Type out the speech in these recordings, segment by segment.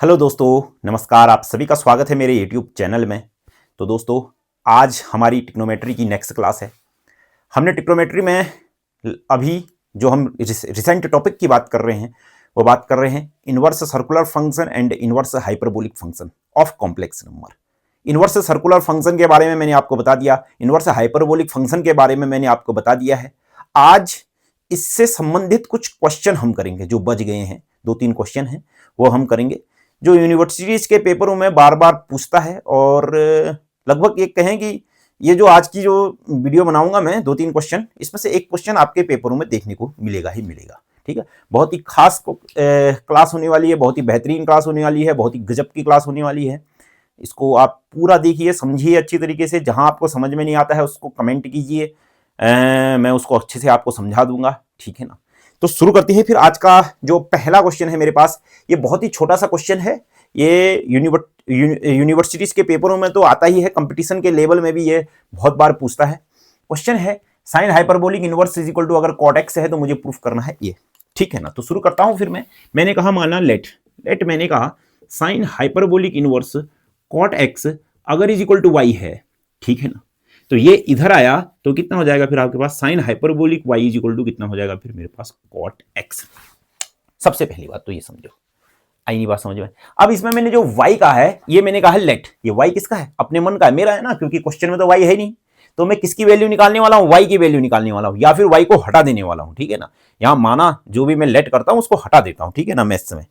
Hello दोस्तों, नमस्कार। आप सभी का स्वागत है मेरे YouTube चैनल में। तो दोस्तों, आज हमारी ट्रिग्नोमेट्री की नेक्स्ट क्लास है। हमने ट्रिग्नोमेट्री में अभी जो हम रिसेंट टॉपिक की बात कर रहे हैं वो बात कर रहे हैं inverse circular function and inverse hyperbolic function of complex number. Inverse circular function के बारे में मैंने आपको बता दिया, इनवर्स हाइपरबोलिक फंक्शन के बारे में मैंने आपको बता दिया है। आज इससे संबंधित कुछ क्वेश्चन हम करेंगे जो बच गए हैं, 2-3 क्वेश्चन हैं वो हम करेंगे, जो यूनिवर्सिटीज के पेपरों में बार बार पूछता है। और लगभग एक कहें कि ये जो आज की जो वीडियो बनाऊंगा मैं 2-3 क्वेश्चन, इसमें से एक क्वेश्चन आपके पेपरों में देखने को मिलेगा ही मिलेगा। ठीक है, बहुत ही खास क्लास होने वाली है, बहुत ही बेहतरीन क्लास होने वाली है, बहुत ही गजब की क्लास होने वाली है। इसको आप पूरा देखिए, समझिए अच्छी तरीके से। जहां आपको समझ में नहीं आता है उसको कमेंट कीजिए, मैं उसको अच्छे से आपको समझा दूंगा। ठीक है ना, तो शुरू करते हैं फिर। आज का जो पहला क्वेश्चन है मेरे पास, ये बहुत ही छोटा सा क्वेश्चन है। ये यूनिवर्सिटीज के पेपरों में तो आता ही है, कंपटीशन के लेवल में भी ये बहुत बार पूछता है। क्वेश्चन है sine hyperbolic inverse is equal to, अगर कॉट एक्स है तो मुझे प्रूफ करना है ये। ठीक है ना, तो शुरू करता हूं फिर मैंने कहा माना लेट मैंने कहा sine hyperbolic inverse cot x अगर इज इक्वल टू वाई है। ठीक है ना, तो ये इधर आया तो कितना हो जाएगा फिर आपके पास sine hyperbolic Y is equal to कितना हो जाएगा फिर मेरे पास कॉट एक्स। सबसे पहली बात तो ये समझो, आई नहीं बात समझ में। अब इसमें मैंने जो y का है ये मैंने कहा है लेट, ये y किसका है? अपने मन का है, मेरा है ना, क्योंकि क्वेश्चन में तो y है नहीं। तो मैं किसकी वैल्यू निकालने वाला हूं? y की वैल्यू निकालने वाला हूं, या फिर y को हटा देने वाला हूं। ठीक है ना, यहां माना जो भी मैं लेट करता हूं उसको हटा देता हूं। ठीक है ना, मैथ्स में।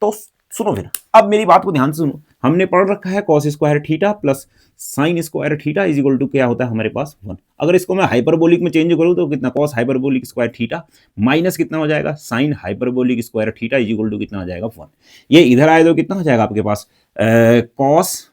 तो सुनो फिर, अब मेरी बात को ध्यान से सुनो। हमने पढ़ रखा है cos square theta plus sine square theta is equal to क्या होता है हमारे पास 1। अगर इसको मैं हाइपरबोलिक में चेंज करूं तो कितना, cos hyperbolic square theta minus कितना हो जाएगा, sine hyperbolic square theta is equal to कितना हो जाएगा 1। ये इधर आए तो कितना हो जाएगा आपके पास, cos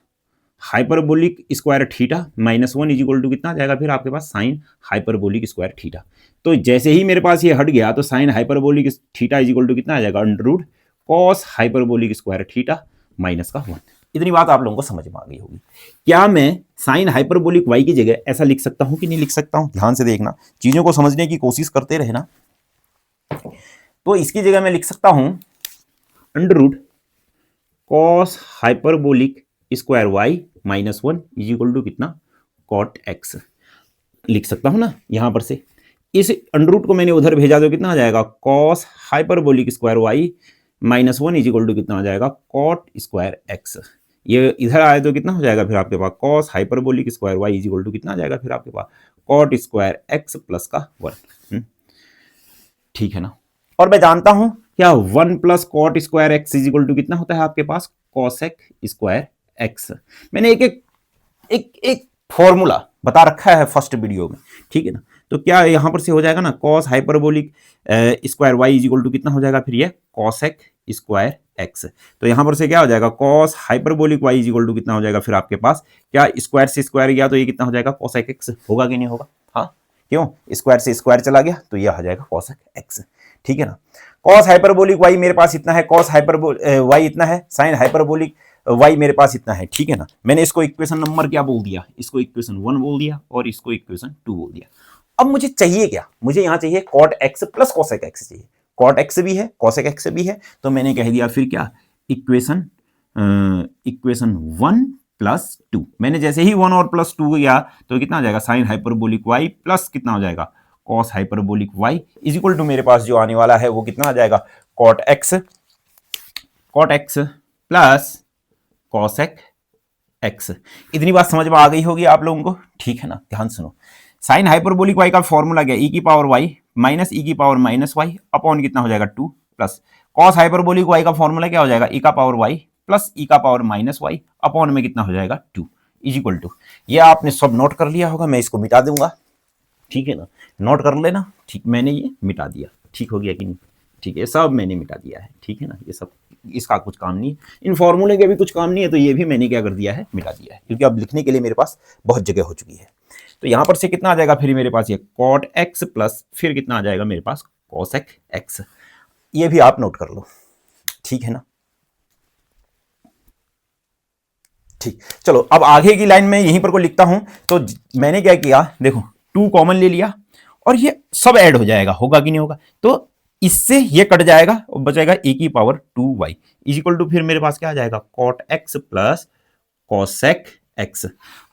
hyperbolic square theta minus 1 is equal to कितना आ जाएगा फिर आपके पास साइन हाइपरबोलिक स्क्वायर थीटा। तो जैसे ही मेरे पास ये हट गया तो sine hyperbolic theta is equal to कितना आ जाएगा, under root cos hyperbolic square theta minus का 1। इतनी बात आप लोगों को समझ में आ गई होगी। क्या मैं साइन हाइपरबोलिक वाई की जगह ऐसा लिख सकता हूं कि नहीं लिख सकता हूं? ध्यान से देखना, चीजों को समझने की कोशिश करते रहना। तो इसकी जगह मैं लिख सकता हूं under root cos hyperbolic square y minus 1 is equal to कितना, कॉट एक्स। लिख सकता हूं ना यहां पर से। इस अंडर रूट को मैंने उधर भेजा तो कितना आ जाएगा, cos hyperbolic square y minus 1 is equal to कितना आ जाएगा, कॉट स्क्वायर एक्स। ये इधर आए तो कितना हो जाएगा फिर आपके पास, cos hyperbolic square Y is equal to कितना आ जाएगा फिर आपके पास, कॉट स्क्वायर एक्स प्लस का 1। ठीक है ना, और मैं जानता हूं क्या 1 plus cot square x is equal to कितना होता है आपके पास, कॉसेक स्क्वायर एक्स। मैंने एक फॉर्मूला बता रखा है फर्स्ट वीडियो में। ठीक है ना, तो क्या यहां पर से हो जाएगा ना, cos hyperbolic square Y is equal to कितना हो जाएगा फिर ये, कॉसेक स्क्वायर एक्स। तो यहां पर से क्या हो जाएगा, cos hyperbolic Y is equal to कितना हो जाएगा फिर आपके पास, क्या स्क्वायर से स्क्वायर गया तो ये कितना हो जाएगा, कॉसेक एक्स। होगा कि नहीं होगा? हाँ, क्यों, स्क्वायर से स्क्वायर चला गया तो ये हो जाएगा कॉसेक एक्स। ठीक है ना, कॉस हाइपरबोलिक वाई मेरे पास इतना है, कॉस हाइपरबोलिक वाई इतना है, साइन हाइपरबोलिक वाई मेरे पास इतना है। ठीक है ना, मैंने इसको इक्वेशन नंबर क्या बोल दिया, इसको इक्वेशन 1 बोल दिया और इसको इक्वेशन 2 बोल दिया। अब मुझे चाहिए क्या, मुझे यहां चाहिए cot x plus cosec x चाहिए। कॉट एक्स भी है, कॉसेक एक्स भी है, तो मैंने कह दिया फिर क्या, इक्वेशन 1 प्लस 2। मैंने जैसे ही 1 और प्लस 2 किया तो कितना आ जाएगा, साइन हाइपरबोलिक वाई प्लस कितना हो जाएगा, cos hyperbolic Y is equal to मेरे पास जो आने वाला है वो कितना आ जाएगा, cot x plus cosec x. इतनी बात समझ में आ गई होगी आप लोगों को। ठीक है ना, ध्यान सुनो। साइन हाइपरबोलिक वाई का फॉर्मूला क्या, ई की पावर वाई माइनस ई की पावर माइनस वाई अपॉन कितना हो जाएगा 2 प्लस कॉस हाइपरबोलिक वाई का फॉर्मूला क्या हो जाएगा, ई का पावर वाई प्लस ई का पावर माइनस वाई अपॉन में कितना हो जाएगा 2 इज इक्वल टू। ये आपने सब नोट कर लिया होगा, मैं इसको मिटा दूंगा। ठीक है ना, नोट कर लेना। ठीक, मैंने ये मिटा दिया। ठीक हो गया कि नहीं? ठीक है, सब मैंने मिटा दिया है। ठीक है ना, ये सब, इसका कुछ काम नहीं है, इन फॉर्मूले के भी कुछ काम नहीं है, तो ये भी मैंने क्या कर दिया है, मिटा दिया है, क्योंकि अब लिखने के लिए मेरे पास बहुत जगह हो चुकी है। तो यहां पर से कितना आ जाएगा फिर मेरे पास, ये कॉट एक्स प्लस फिर कितना आ जाएगा मेरे पास, कॉसेक एक्स। ये भी आप नोट कर लो। ठीक है ना, ठीक, चलो अब आगे की लाइन में यहीं पर को लिखता हूं। तो मैंने क्या किया, देखो 2 कॉमन ले लिया और ये सब ऐड हो जाएगा, होगा कि नहीं होगा। तो इससे ये कट जाएगा और बचेगा ए की power 2y is equal to, फिर मेरे पास क्या आ जाएगा, cot x plus cosec x.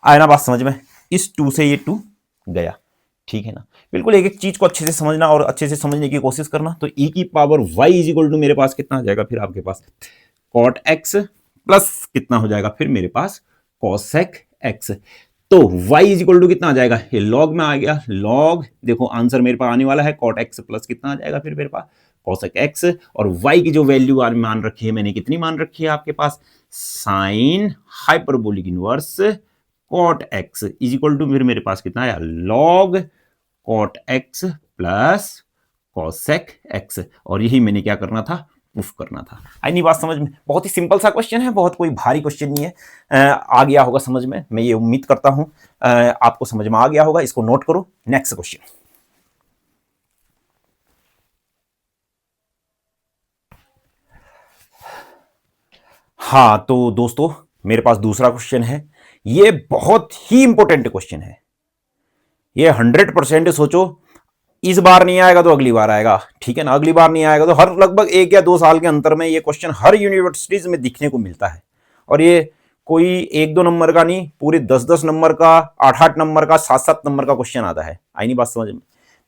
आया ना बात समझ में? इस 2 से ये 2 गया, ठीक है ना। बिल्कुल एक एक चीज को अच्छे से समझना और अच्छे से समझने की कोशिश करना। तो e की power y is equal to मेरे पास कितना आ जाएगा, फिर आपके पास कॉट एक्स प्लस कितना हो जाएगा, फिर मेरे पास कॉसेक एक्स। तो y इज इक्वल टू कितना आ जाएगा, ये लॉग में आ गया, लॉग देखो आंसर मेरे पास आने वाला है कॉट एक्स प्लस कितना आ जाएगा, फिर मेरे पास कॉसेक एक्स। और y की जो वैल्यू मान रखी है मैंने, कितनी मान रखी है आपके पास, sine hyperbolic inverse cot X is equal to, फिर मेरे पास कितना आया, log cot x plus cosec X. और यही मैंने क्या करना था, प्रूफ करना था। आई नहीं बात समझ में? बहुत ही सिंपल सा क्वेश्चन है, बहुत कोई भारी क्वेश्चन नहीं है। आ गया होगा समझ में, मैं ये उम्मीद करता हूं आपको समझ में आ गया होगा। इसको नोट करो। नेक्स्ट क्वेश्चन, हाँ तो दोस्तों मेरे पास दूसरा क्वेश्चन है। ये बहुत ही इंपॉर्टेंट क्वेश्चन है। ये 100% सोचो, इस बार नहीं आएगा तो अगली बार आएगा, ठीक है ना। अगली बार नहीं आएगा तो हर लगभग 1 या 2 साल के अंतर में ये क्वेश्चन हर यूनिवर्सिटीज में दिखने को मिलता है। और ये कोई 1-2 नंबर का नहीं, पूरे 10-10 नंबर का, 8-8 नंबर का, 7-7 नंबर का क्वेश्चन आता है। आई नहीं बात समझ में?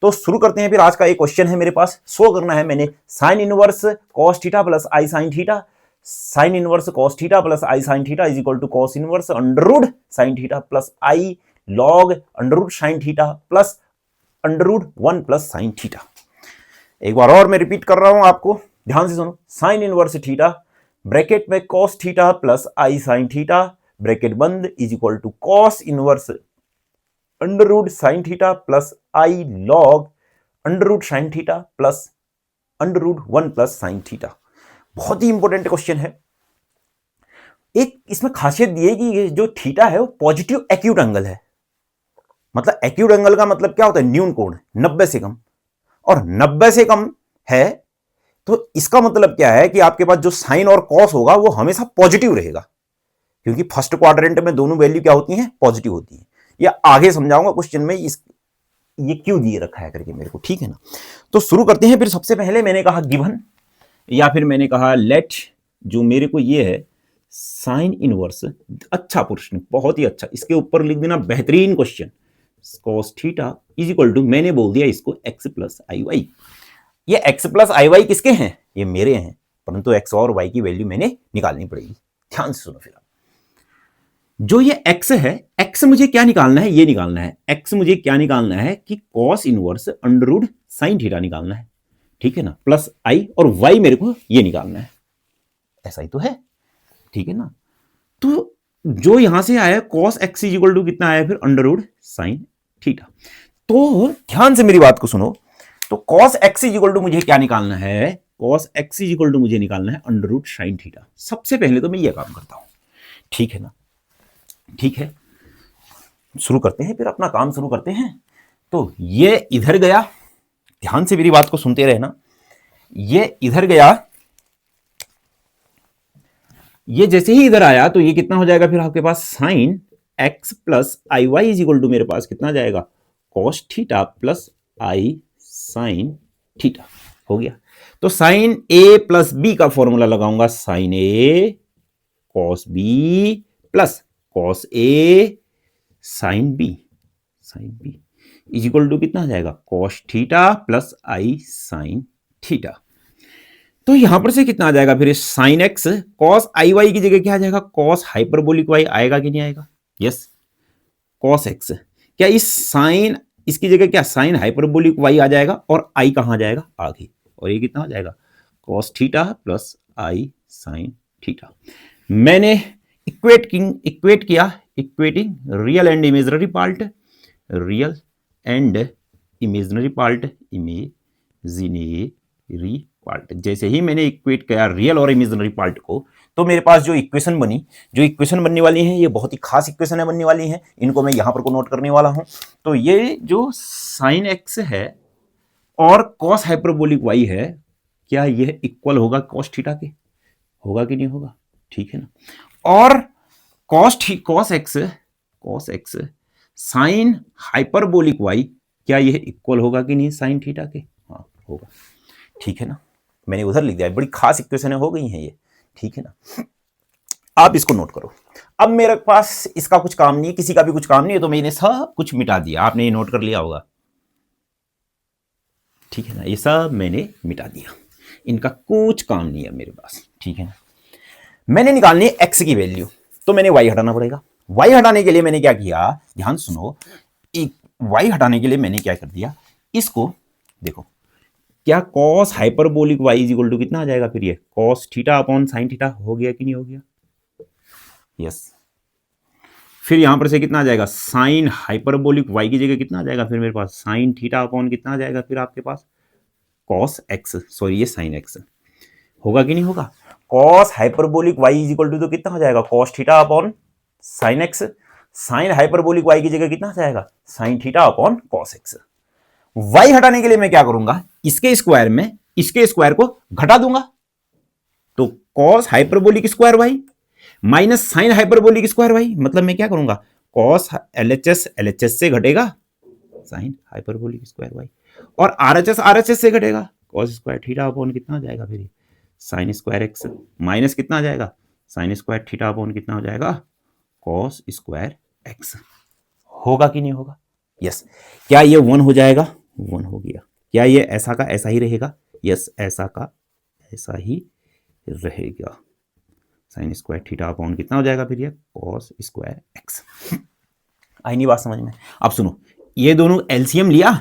तो शुरू करते हैं। फिर आज का एक क्वेश्चन है मेरे पास, शो करना है मैंने sine inverse cos theta plus i sine theta. Sine inverse cos theta plus i sine theta is equal to cos inverse under root sine theta plus i log under root sine theta plus under root 1 plus sine theta. एक बार और मैं repeat कर रहा हूं, आपको ध्यान से सुनो। साइन इनवर्स थीटा ब्रैकेट में cos theta plus i sine theta bracket बंद is equal to cos inverse under root sine theta plus i log under root sine theta plus under root 1 plus sine theta. बहुत ही important question है। एक इसमें खासियत ये है कि ये जो थीटा है वो पॉजिटिव एक्यूट एंगल है। मतलब एक्यूट एंगल का मतलब क्या होता है, न्यून कोण, 90 से कम। और 90 से कम है तो इसका मतलब क्या है कि आपके पास जो साइन और कॉस होगा वो हमेशा पॉजिटिव रहेगा, क्योंकि फर्स्ट क्वाड्रेंट में दोनों वैल्यू क्या होती हैं, पॉजिटिव होती है। या आगे समझाऊंगा क्वेश्चन में ये क्यों दिए रखा है करके मेरे को, ठीक है ना। तो शुरू करते हैं। फिर सबसे पहले मैंने कहा गिवन, या फिर मैंने कहा लेट, जो मेरे को ये है साइन इनवर्स। अच्छा प्रश्न, बहुत ही अच्छा, इसके ऊपर लिख देना बेहतरीन question. cos theta is equal to, मैंने बोल दिया इसको x प्लस आई वाई। ये x प्लस आई वाई किसके हैं, ये मेरे हैं, परंतु x और y की वैल्यू मैंने निकालनी पड़ेगी। ध्यान से सुनो। फिर जो ये x है, x मुझे क्या निकालना है, ये निकालना है। x मुझे क्या निकालना है कि cos inverse under root sine theta निकालना है, ठीक है ना, प्लस i, और y मेरे को ये निकालना है। ऐसा ही तो है, ठीक है ना। तो जो यहां से आया cos x is equal to कितना आया, फिर अंडर रूट साइन थीटा। तो ध्यान से मेरी बात को सुनो। तो cos x is equal to मुझे क्या निकालना है, cos x is equal to मुझे निकालना है अंडर रूट साइन थीटा। सबसे पहले तो मैं ये काम करता हूं, ठीक है ना। ठीक है, शुरू करते हैं, फिर अपना काम शुरू करते हैं। तो ये इधर गया, ध्यान से मेरी बात को सुनते रहना। ये इधर गया, ये जैसे ही इधर आया तो ये कितना हो जाएगा, फिर आपके पास sine X plus i Y is equal to मेरे पास कितना जाएगा, cos theta plus i sine theta हो गया। तो साइन ए प्लस बी का फॉर्मूला लगाऊंगा, sine A cos B plus cos A sine B is equal to कितना आ जाएगा, cos theta plus i sine theta. तो यहां पर से कितना आ जाएगा, फिर sine X cos i Y की जगह क्या आ जाएगा, कॉस हाइपरबोलिक वाई आएगा कि नहीं आएगा, यस, कॉस एक्स। क्या इस साइन, इसकी जगह क्या साइन हाइपरबोलिक वाई आ जाएगा, और आई कहां जाएगा, आगे, और ये कितना आ जाएगा, cos theta plus i sine theta. मैंने इक्वेट किया, equating real and imaginary part, real and imaginary part, imaginary part. जैसे ही मैंने इक्वेट किया रियल और इमेजिनरी पार्ट को, तो मेरे पास जो इक्वेशन बनी, जो इक्वेशन बनने वाली है, ये बहुत ही खास इक्वेशन है बनने वाली है। इनको मैं यहां पर को नोट करने वाला हूं। तो ये जो साइन एक्स है और कॉस हाइपरबोलिक वाई है, क्या यह इक्वल होगा कॉस थीटा के, होगा कि नहीं होगा, ठीक है ना। और cos x sine hyperbolic y, क्या यह इक्वल होगा कि नहीं साइन थीटा के, हाँ होगा, ठीक है ना, मैंने उधर लिख दिया, बड़ी खास इक्वेशन हो गई हैं ये, ठीक है ना। आप इसको नोट करो। अब मेरे पास इसका कुछ काम नहीं है, किसी का भी कुछ काम नहीं है, तो मैंने सब कुछ मिटा दिया, आपने ये नोट कर लिया होगा, ठीक है ना, ये सब मैंने मिटा दिया, इनका कुछ काम नहीं है मेरे पास, ठीक है ना। मैंने निकालनी है एक्स की वैल्यू, तो मैंने वाई हटाना पड़ेगा। वाई हटाने के लिए मैंने क्या किया, ध्यान सुनो, वाई हटाने के लिए मैंने क्या कर दिया, इसको देखो, क्या cos hyperbolic Y is equal to कितना आ जाएगा फिर, ये cos theta upon sine theta हो गया कि नहीं हो गया, यस। फिर यहां पर से कितना आ जाएगा, साइन हाइपरबोलिक वाई की जगह कितना आ जाएगा फिर मेरे पास, साइन थीटा अपॉन कितना आ जाएगा फिर आपके पास, कॉस एक्स, सॉरी ये साइन एक्स होगा कि नहीं होगा। Cos hyperbolic Y is equal to तो कितना हो जाएगा, cos theta upon sine x, sine hyperbolic y की जगह कितना आ जाएगा, sine theta upon cos x. Y हटाने के लिए मैं क्या करूंगा, इसके स्क्वायर में इसके स्क्वायर को घटा दूंगा, तो cos hyperbolic square y minus sine hyperbolic square y, मतलब मैं क्या करूंगा, कॉस एलएचएस से घटेगा साइन हाइपरबोलिक स्क्वायर वाई, और आरएचएस से घटेगा कॉस स्क्वायर थीटा अपॉन कितना हो जाएगा फिर साइन स्क्वायर एक्स, माइनस कितना आ जाएगा, साइन स्क्वायर थीटा अपॉन कितना हो जाएगा, कॉस स्क्वायर एक्स। होगा कि नहीं होगा, यस। क्या ये 1 हो जाएगा, 1 हो गया। क्या ये ऐसा का ऐसा ही रहेगा, यस, ऐसा का ऐसा ही रहेगा, साइन स्क्वायर थीटा अपॉन कितना हो जाएगा फिर ये कॉस स्क्वायर एक्स। आई नहीं बात समझ में। अब सुनो, ये दोनों एलसीएम लिया,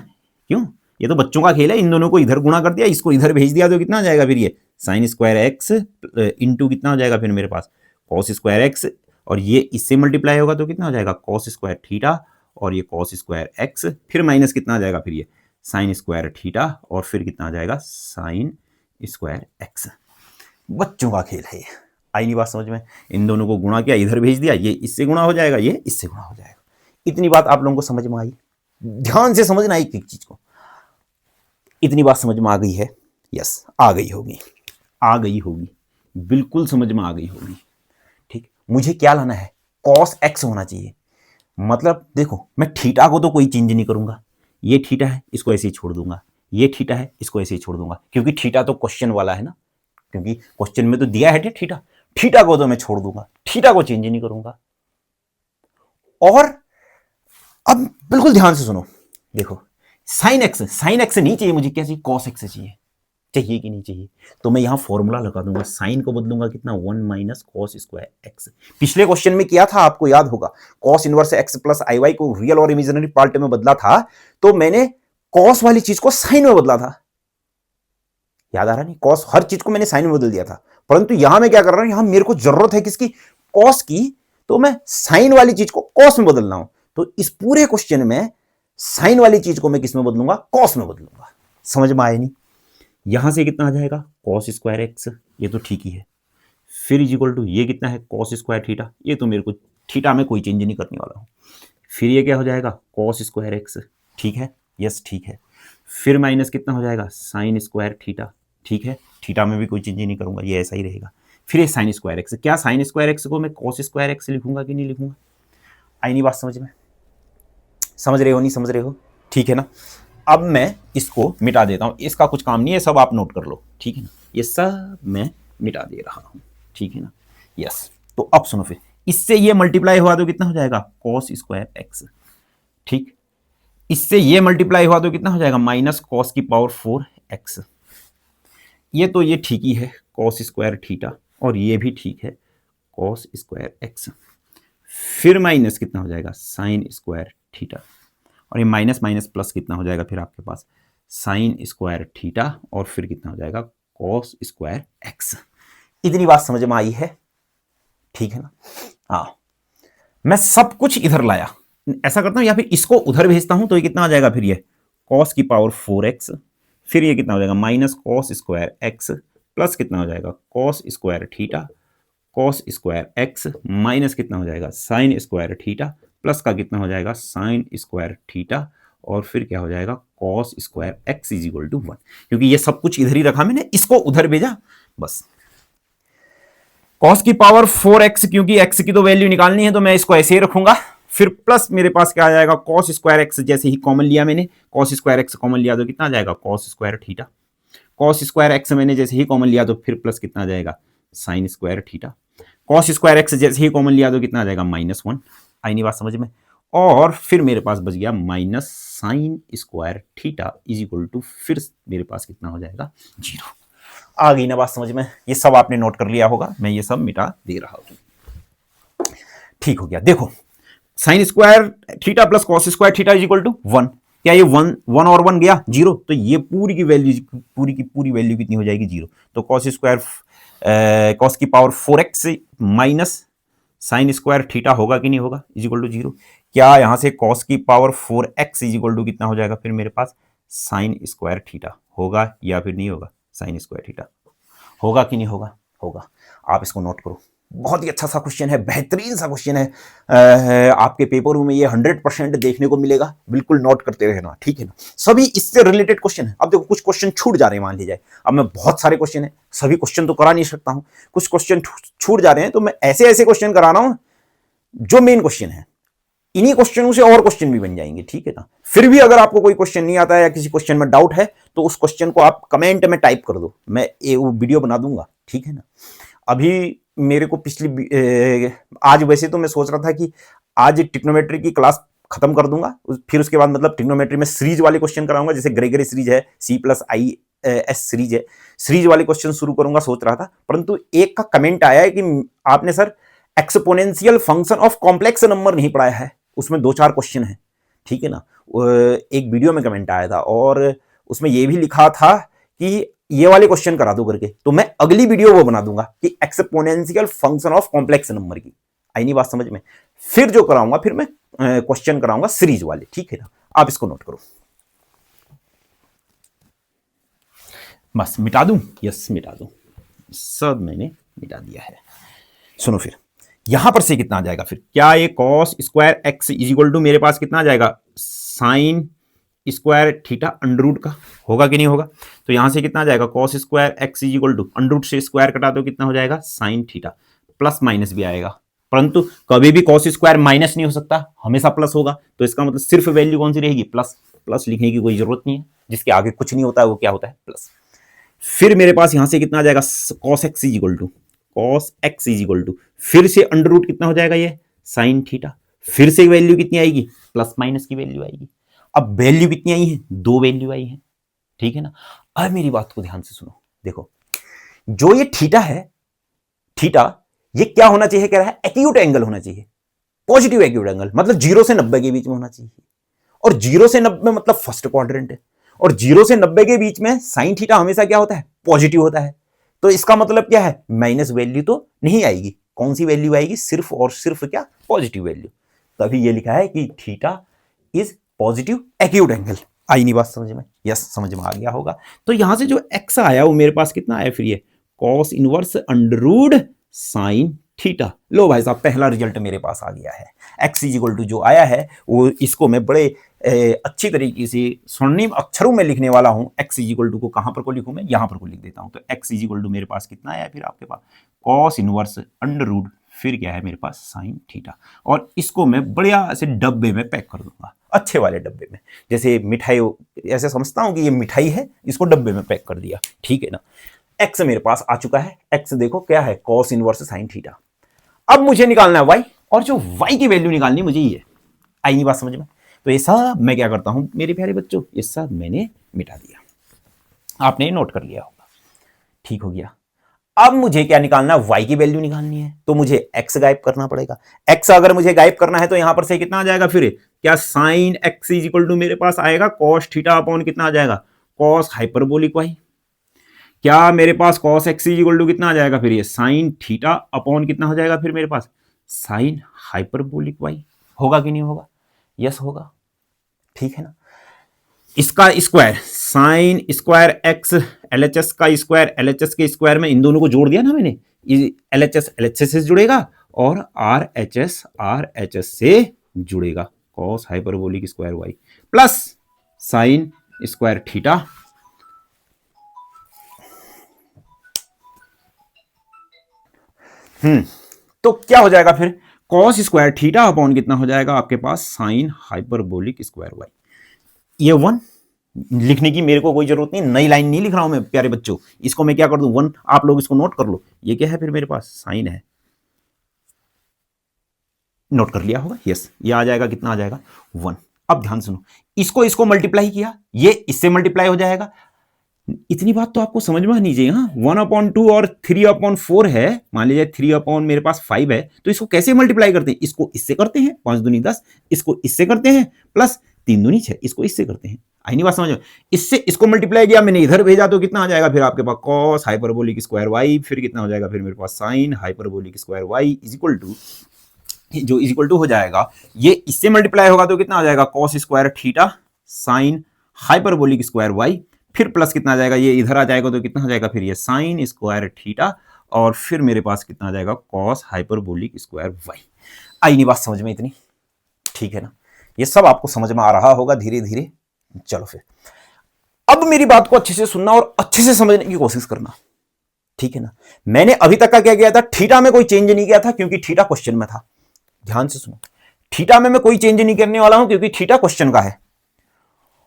क्यों, ये तो बच्चों का खेल है, इन दोनों को इधर गुणा कर दिया, इसको इधर भेज दिया, तो कितना आ जाएगा फिर ये साइन स्क्वायर एक्स इंटू कितना हो जाएगा फिर मेरे पास कॉस स्क्वायर एक्स, और ये इससे मल्टीप्लाई होगा तो कितना हो जाएगा कॉस स्क्वायर थीटा, और ये कॉस स्क्वायर एक्स, फिर माइनस कितना आ जाएगा फिर ये साइन स्क्वायर थीटा, और फिर कितना आ जाएगा साइन स्क्वायर एक्स। बच्चों का खेल है ये, आई नहीं बात समझ में। इन दोनों को गुणा किया, इधर भेज दिया, ये इससे गुणा हो जाएगा, ये इससे गुणा हो जाएगा। इतनी बात आप लोगों को समझ में आई, ध्यान से समझना एक एक चीज को, इतनी बात समझ में आ गई है, यस, आ गई होगी, आ गई होगी, बिल्कुल समझ में आ गई होगी, ठीक। मुझे क्या लाना है, कॉस एक्स होना चाहिए, मतलब देखो मैं थीटा को तो कोई चेंज नहीं करूंगा, ये थीटा है इसको ऐसे ही छोड़ दूंगा, ये थीटा है इसको ऐसे ही छोड़ दूंगा, क्योंकि थीटा तो क्वेश्चन वाला है ना, क्योंकि क्वेश्चन में तो दिया है थीटा, थीटा को तो मैं छोड़ दूंगा, थीटा को चेंज नहीं करूंगा। और अब बिल्कुल ध्यान से सुनो, देखो साइन एक्स नहीं चाहिए मुझे, क्या चाहिए, कॉस एक्स चाहिए, चाहिए कि नहीं चाहिए, तो मैं यहां फॉर्मूला लगा दूंगा, साइन को बदलूंगा कितना 1 माइनस कॉस स्क्वायर एक्स। पिछले क्वेश्चन में किया था, आपको याद होगा, cos inverse x plus i Y को रियल और इमेजिनरी पार्ट में बदला था, तो मैंने कॉस वाली चीज को साइन में बदला था, याद आ रहा नहीं, कॉस हर चीज को मैंने साइन में बदल दिया था, परंतु यहां मैं क्या कर रहा हूं, यहां मेरे को जरूरत है किसकी, कॉस की, तो मैं साइन वाली चीज को कॉस में बदल रहा हूं, तो इस पूरे क्वेश्चन में साइन वाली चीज को मैं किस में बदलूंगा, कॉस में बदलूंगा। समझ में आया नहीं, यहां से कितना आ जाएगा कॉस स्क्वायर एक्स, ये तो ठीक ही है, फिर इज इक्वल टू ये कितना है कॉस स्क्वायर थीटा, ये तो मेरे को थीटा में कोई चेंज नहीं करने वाला हूं, फिर ये क्या हो जाएगा कॉस स्क्वायर एक्स, ठीक है, यस ठीक है, फिर माइनस कितना हो जाएगा साइन स्क्वायर थीटा, ठीक है, थीटा में भी कोई चेंज नहीं करूंगा, ये ऐसा ही रहेगा, फिर ये साइन स्क्वायर एक्स, क्या साइन स्क्वायर एक्स को मैं कॉस स्क्वायर एक्स लिखूंगा कि नहीं लिखूंगा, आई नहीं बात समझ में, समझ रहे हो नहीं समझ रहे हो, ठीक है ना। अब मैं इसको मिटा देता हूं, इसका कुछ काम नहीं है, सब आप नोट कर लो, ठीक है ना, ये सब मैं मिटा दे रहा हूं, ठीक है ना, यस। तो अब सुनो, फिर इससे ये मल्टीप्लाई हुआ तो कितना हो जाएगा कॉस स्क्वायर एक्स, ठीक, इससे ये मल्टीप्लाई हुआ तो कितना हो जाएगा माइनस कॉस की पावर 4 एक्स, ये तो ये ठीक ही है कॉस स्क्वायर थीटा, और ये भी ठीक है कॉस स्क्वायर एक्स, फिर माइनस कितना हो जाएगा साइन स्क्वायर थीटा, और ये माइनस माइनस प्लस कितना हो जाएगा फिर आपके पास साइन स्क्वायर थीटा, और फिर कितना हो जाएगा कॉस स्क्वायर एक्स। इतनी बात समझ में आई है, ठीक है ना। हाँ, मैं सब कुछ इधर लाया, ऐसा करता हूं या फिर इसको उधर भेजता हूं, तो ये कितना आ जाएगा फिर ये कॉस की पावर 4x, फिर ये कितना हो जाएगा minus cos square X, plus कितना हो जाएगा cos square theta, cos square x, minus कितना हो जाएगा साइन स्क्वायर थीटा, प्लस का कितना हो जाएगा साइन स्क्वायर थीटा, और फिर क्या हो जाएगा cos square x is equal to 1, क्योंकि ये सब कुछ इधर ही रखा मैंने, इसको उधर भेजा बस। कॉस की पावर 4x, क्योंकि x की तो वैल्यू निकालनी है तो मैं इसको ऐसे ही रखूंगा, फिर प्लस मेरे पास क्या आ जाएगा कॉस स्क्वायर एक्स, जैसे ही कॉमन लिया मैंने, कॉस स्क्वायर एक्स कॉमन लिया तो कितना आ जाएगा cos square theta, cos square x मैंने जैसे ही कॉमन लिया तो फिर प्लस कितना आ जाएगा, sine square theta. Cos square x जैसे ही कॉमन लिया तो कितना आ जाएगा, -1। आई नहीं बात समझ में। और फिर मेरे पास बच गया minus sine square theta is equal to, फिर मेरे पास कितना हो जाएगा, 0। आ गई ना बात समझ में। ये सब आपने नोट कर लिया होगा, मैं ये सब मिटा दे रहा हूं। ठीक हो गया। देखो sine square theta plus cos square theta is equal to 1। क्या ये 1 और 1 गया 0, तो ये पूरी की वैल्यू, पूरी की पूरी वैल्यू कितनी हो जाएगी, 0। तो कॉस स्क्वायर कॉस की power 4x minus sine square theta होगा कि नहीं होगा, इज इक्वल टू 0। क्या यहां से कॉस की power 4x is equal to कितना हो जाएगा फिर मेरे पास, साइन स्क्वायर थीटा होगा या फिर नहीं होगा, साइन स्क्वायर थीटा होगा कि नहीं होगा, होगा। आप इसको नोट करो, बहुत ही अच्छा सा क्वेश्चन है, बेहतरीन सा क्वेश्चन है। आपके पेपरों में ये 100% देखने को मिलेगा, बिल्कुल नोट करते रहना, ठीक है ना। सभी इससे रिलेटेड क्वेश्चन है। अब देखो कुछ क्वेश्चन छूट जा रहे हैं, मान लीजिए अब मैं बहुत सारे क्वेश्चन है, सभी क्वेश्चन तो करा नहीं सकता हूं, कुछ क्वेश्चन छूट जा रहे हैं, तो मैं ऐसे ऐसे क्वेश्चन करा रहा हूं जो मेन क्वेश्चन है। इन्हीं क्वेश्चनों से और क्वेश्चन भी बन जाएंगे, ठीक है ना। फिर भी अगर आपको कोई क्वेश्चन नहीं आता है या किसी क्वेश्चन में डाउट है तो उस क्वेश्चन को आप कमेंट में टाइप कर दो, मैं वो वीडियो बना दूंगा, ठीक है ना। अभी मेरे को आज वैसे तो मैं सोच रहा था कि आज ट्रिग्नोमेट्री की क्लास खत्म कर दूंगा, फिर उसके बाद मतलब ट्रिग्नोमेट्री में सीरीज वाले क्वेश्चन कराऊंगा, जैसे ग्रेगरी सीरीज है, C+I सीरीज है, सीरीज वाले क्वेश्चन शुरू करूंगा सोच रहा था। परंतु एक का कमेंट आया है कि आपने sir exponential function of complex number नहीं पढ़ाया है, उसमें 2-4 क्वेश्चन है, ठीक है ना। एक वीडियो में कमेंट आया था और उसमें यह भी लिखा था कि ये वाले क्वेश्चन करा दो करके, तो मैं अगली वीडियो वो बना दूंगा कि exponential function of complex number की। आई नहीं बात समझ में। फिर जो कराऊंगा फिर मैं क्वेश्चन कराऊंगा सीरीज वाले, ठीक है ना। आप इसको नोट करो, बस मिटा दूं, यस मिटा दूं, सब मैंने मिटा दिया है। सुनो फिर यहां पर से कितना आ जाएगा फिर, क्या ये cos square x is equal to मेरे पास कितना आ जाएगा, sine square theta under root का, होगा कि नहीं होगा। तो यहां से कितना आ जाएगा, cos square x is equal to under root से स्क्वायर कटा दो कितना हो जाएगा, साइन थीटा। प्लस माइनस भी आएगा, परंतु कभी भी कॉस स्क्वायर माइनस नहीं हो सकता, हमेशा प्लस होगा। तो इसका मतलब सिर्फ वैल्यू कौन सी रहेगी, प्लस। प्लस लिखने की कोई जरूरत नहीं है, जिसके आगे कुछ नहीं होता है वो क्या होता है, प्लस। फिर मेरे पास यहां से कितना आ जाएगा, cos x is equal to, cos x is equal to फिर से अंडर रूट कितना हो जाएगा, ये साइन थीटा। फिर से वैल्यू कितनी आएगी, प्लस माइनस की वैल्यू आएगी। अब वैल्यू कितनी आई है, 2 वैल्यू आई है, ठीक है ना। अब मेरी बात को ध्यान से सुनो, देखो जो ये थीटा है, थीटा ये क्या होना चाहिए, कह रहा है एक्यूट एंगल होना चाहिए, पॉजिटिव एक्यूट एंगल, मतलब 0 से 90 के बीच में होना चाहिए। और 0 से 90 मतलब फर्स्ट क्वाड्रेंट है, और 0 से 90 के बीच में साइन थीटा हमेशा क्या होता है, पॉजिटिव होता है। तो इसका मतलब क्या है, माइनस वैल्यू तो नहीं आएगी, कौन सी वैल्यू आएगी, सिर्फ और सिर्फ क्या, पॉजिटिव वैल्यू। तभी ये लिखा है कि theta is positive acute angle. आई नहीं बात समझ में, यस समझ में आ गया होगा। तो यहां से जो एक्स आया वो मेरे पास कितना आया फिर, ये cos inverse under root sine theta. लो भाई साहब पहला रिजल्ट मेरे पास आ गया है। एक्स इज इक्वल टू जो आया है वो, इसको मैं बड़े अच्छी तरीके से स्वर्णिम अक्षरों में लिखने वाला हूं। एक्स इज इक्वल टू को कहां पर को लिखूं, मैं यहां पर को लिख देता हूं। तो एक्स इज इक्वल टू मेरे पास कितना आया फिर आपके पास, कॉस इनवर्स अंडर रूट फिर क्या है मेरे पास, साइन थीटा। और इसको मैं बढ़िया से डब्बे में पैक कर दूंगा, अच्छे वाले डब्बे में, जैसे मिठाई, ऐसे समझता हूं कि ये मिठाई है, इसको डब्बे में पैक कर दिया, ठीक है ना। एक्स मेरे पास आ चुका है, एक्स देखो क्या है, कॉस इनवर्स साइन थीटा। अब मुझे निकालना है वाई, और जो वाई की वैल्यू निकालनी मुझे ये, आई नहीं बात समझ में। तो ये सब मैं क्या करता हूं मेरे प्यारे बच्चों, ये सब मैंने मिटा दिया, आपने नोट कर लिया होगा, ठीक हो गया। अब मुझे क्या निकालना है, y की वैल्यू निकालनी है, तो मुझे x गायब करना पड़ेगा। x अगर मुझे गायब करना है तो यहां पर से कितना आ जाएगा फिर, क्या sine x is equal to मेरे पास आएगा cos थीटा अपॉन कितना आ जाएगा, cos हाइपरबोलिक y। क्या मेरे पास cos x is equal to कितना आ जाएगा फिर, ये साइन थीटा अपॉन कितना हो जाएगा फिर मेरे पास, साइन हाइपरबोलिक y। होगा कि नहीं होगा, यस होगा, ठीक है ना। इसका square sine square x, LHS का स्क्वायर एलएचएस के स्क्वायर में, इन दोनों को जोड़ दिया ना मैंने, एलएचएस एलएचएस से जुड़ेगा और आरएचएस से जुड़ेगा, cos hyperbolic square y plus sine square theta तो क्या हो जाएगा फिर, कॉस स्क्वायर थीटा अपॉन कितना हो जाएगा आपके पास, साइन हाइपरबोलिक स्क्वायर वाई। ये 1 लिखने की मेरे को कोई जरूरत नहीं, नई लाइन नहीं लिख रहा हूं मैं प्यारे बच्चों। इसको मैं क्या कर दूं 1, आप लोग इसको नोट कर लो। ये क्या है फिर मेरे पास साइन है, नोट कर लिया होगा, यस। ये आ जाएगा, कितना आ जाएगा 1। अब ध्यान सुनो, इसको मल्टीप्लाई किया, ये इससे मल्टीप्लाई हो जाएगा। इतनी बात तो आपको समझ में आनी चाहिए। हाँ, 1/2 और 3/4 है, मान लीजिए 3 मेरे पास 5 है, तो इसको कैसे मल्टीप्लाई करते हैं? इसको इससे करते हैं, 5 दूनी 10, इसको इससे करते हैं, प्लस 3 दूनी 6, इसको इससे करते हैं। आई नहीं बात समझ में? इससे इसको मल्टीप्लाई किया, मैंने इधर भेजा, तो कितना आ जाएगा फिर आपके पास कॉस हाइपरबोलिक स्क्वायर वाई, फिर कितना हो जाएगा फिर मेरे पास sine hyperbolic square Y is equal to, जो इज इक्वल टू हो जाएगा, ये इससे मल्टीप्लाई होगा तो कितना आ जाएगा cos square theta sine hyperbolic square y, फिर प्लस कितना आ जाएगा, ये इधर आ जाएगा तो कितना हो जाएगा फिर ये साइन स्क्वायर थीटा, और फिर मेरे पास कितना आ जाएगा कॉस हाइपरबोलिक स्क्वायर वाई। आई नहीं बात समझ में इतनी? ठीक है ना, ये सब आपको समझ में आ रहा होगा धीरे धीरे। चलो फिर अब मेरी बात को अच्छे से सुनना और अच्छे से समझने की कोशिश करना, ठीक है ना। मैंने अभी तक का क्या किया था, थीटा में कोई चेंज नहीं किया था क्योंकि थीटा क्वेश्चन में था। ध्यान से सुनो, थीटा में मैं कोई चेंज नहीं करने वाला हूं क्योंकि थीटा क्वेश्चन का है।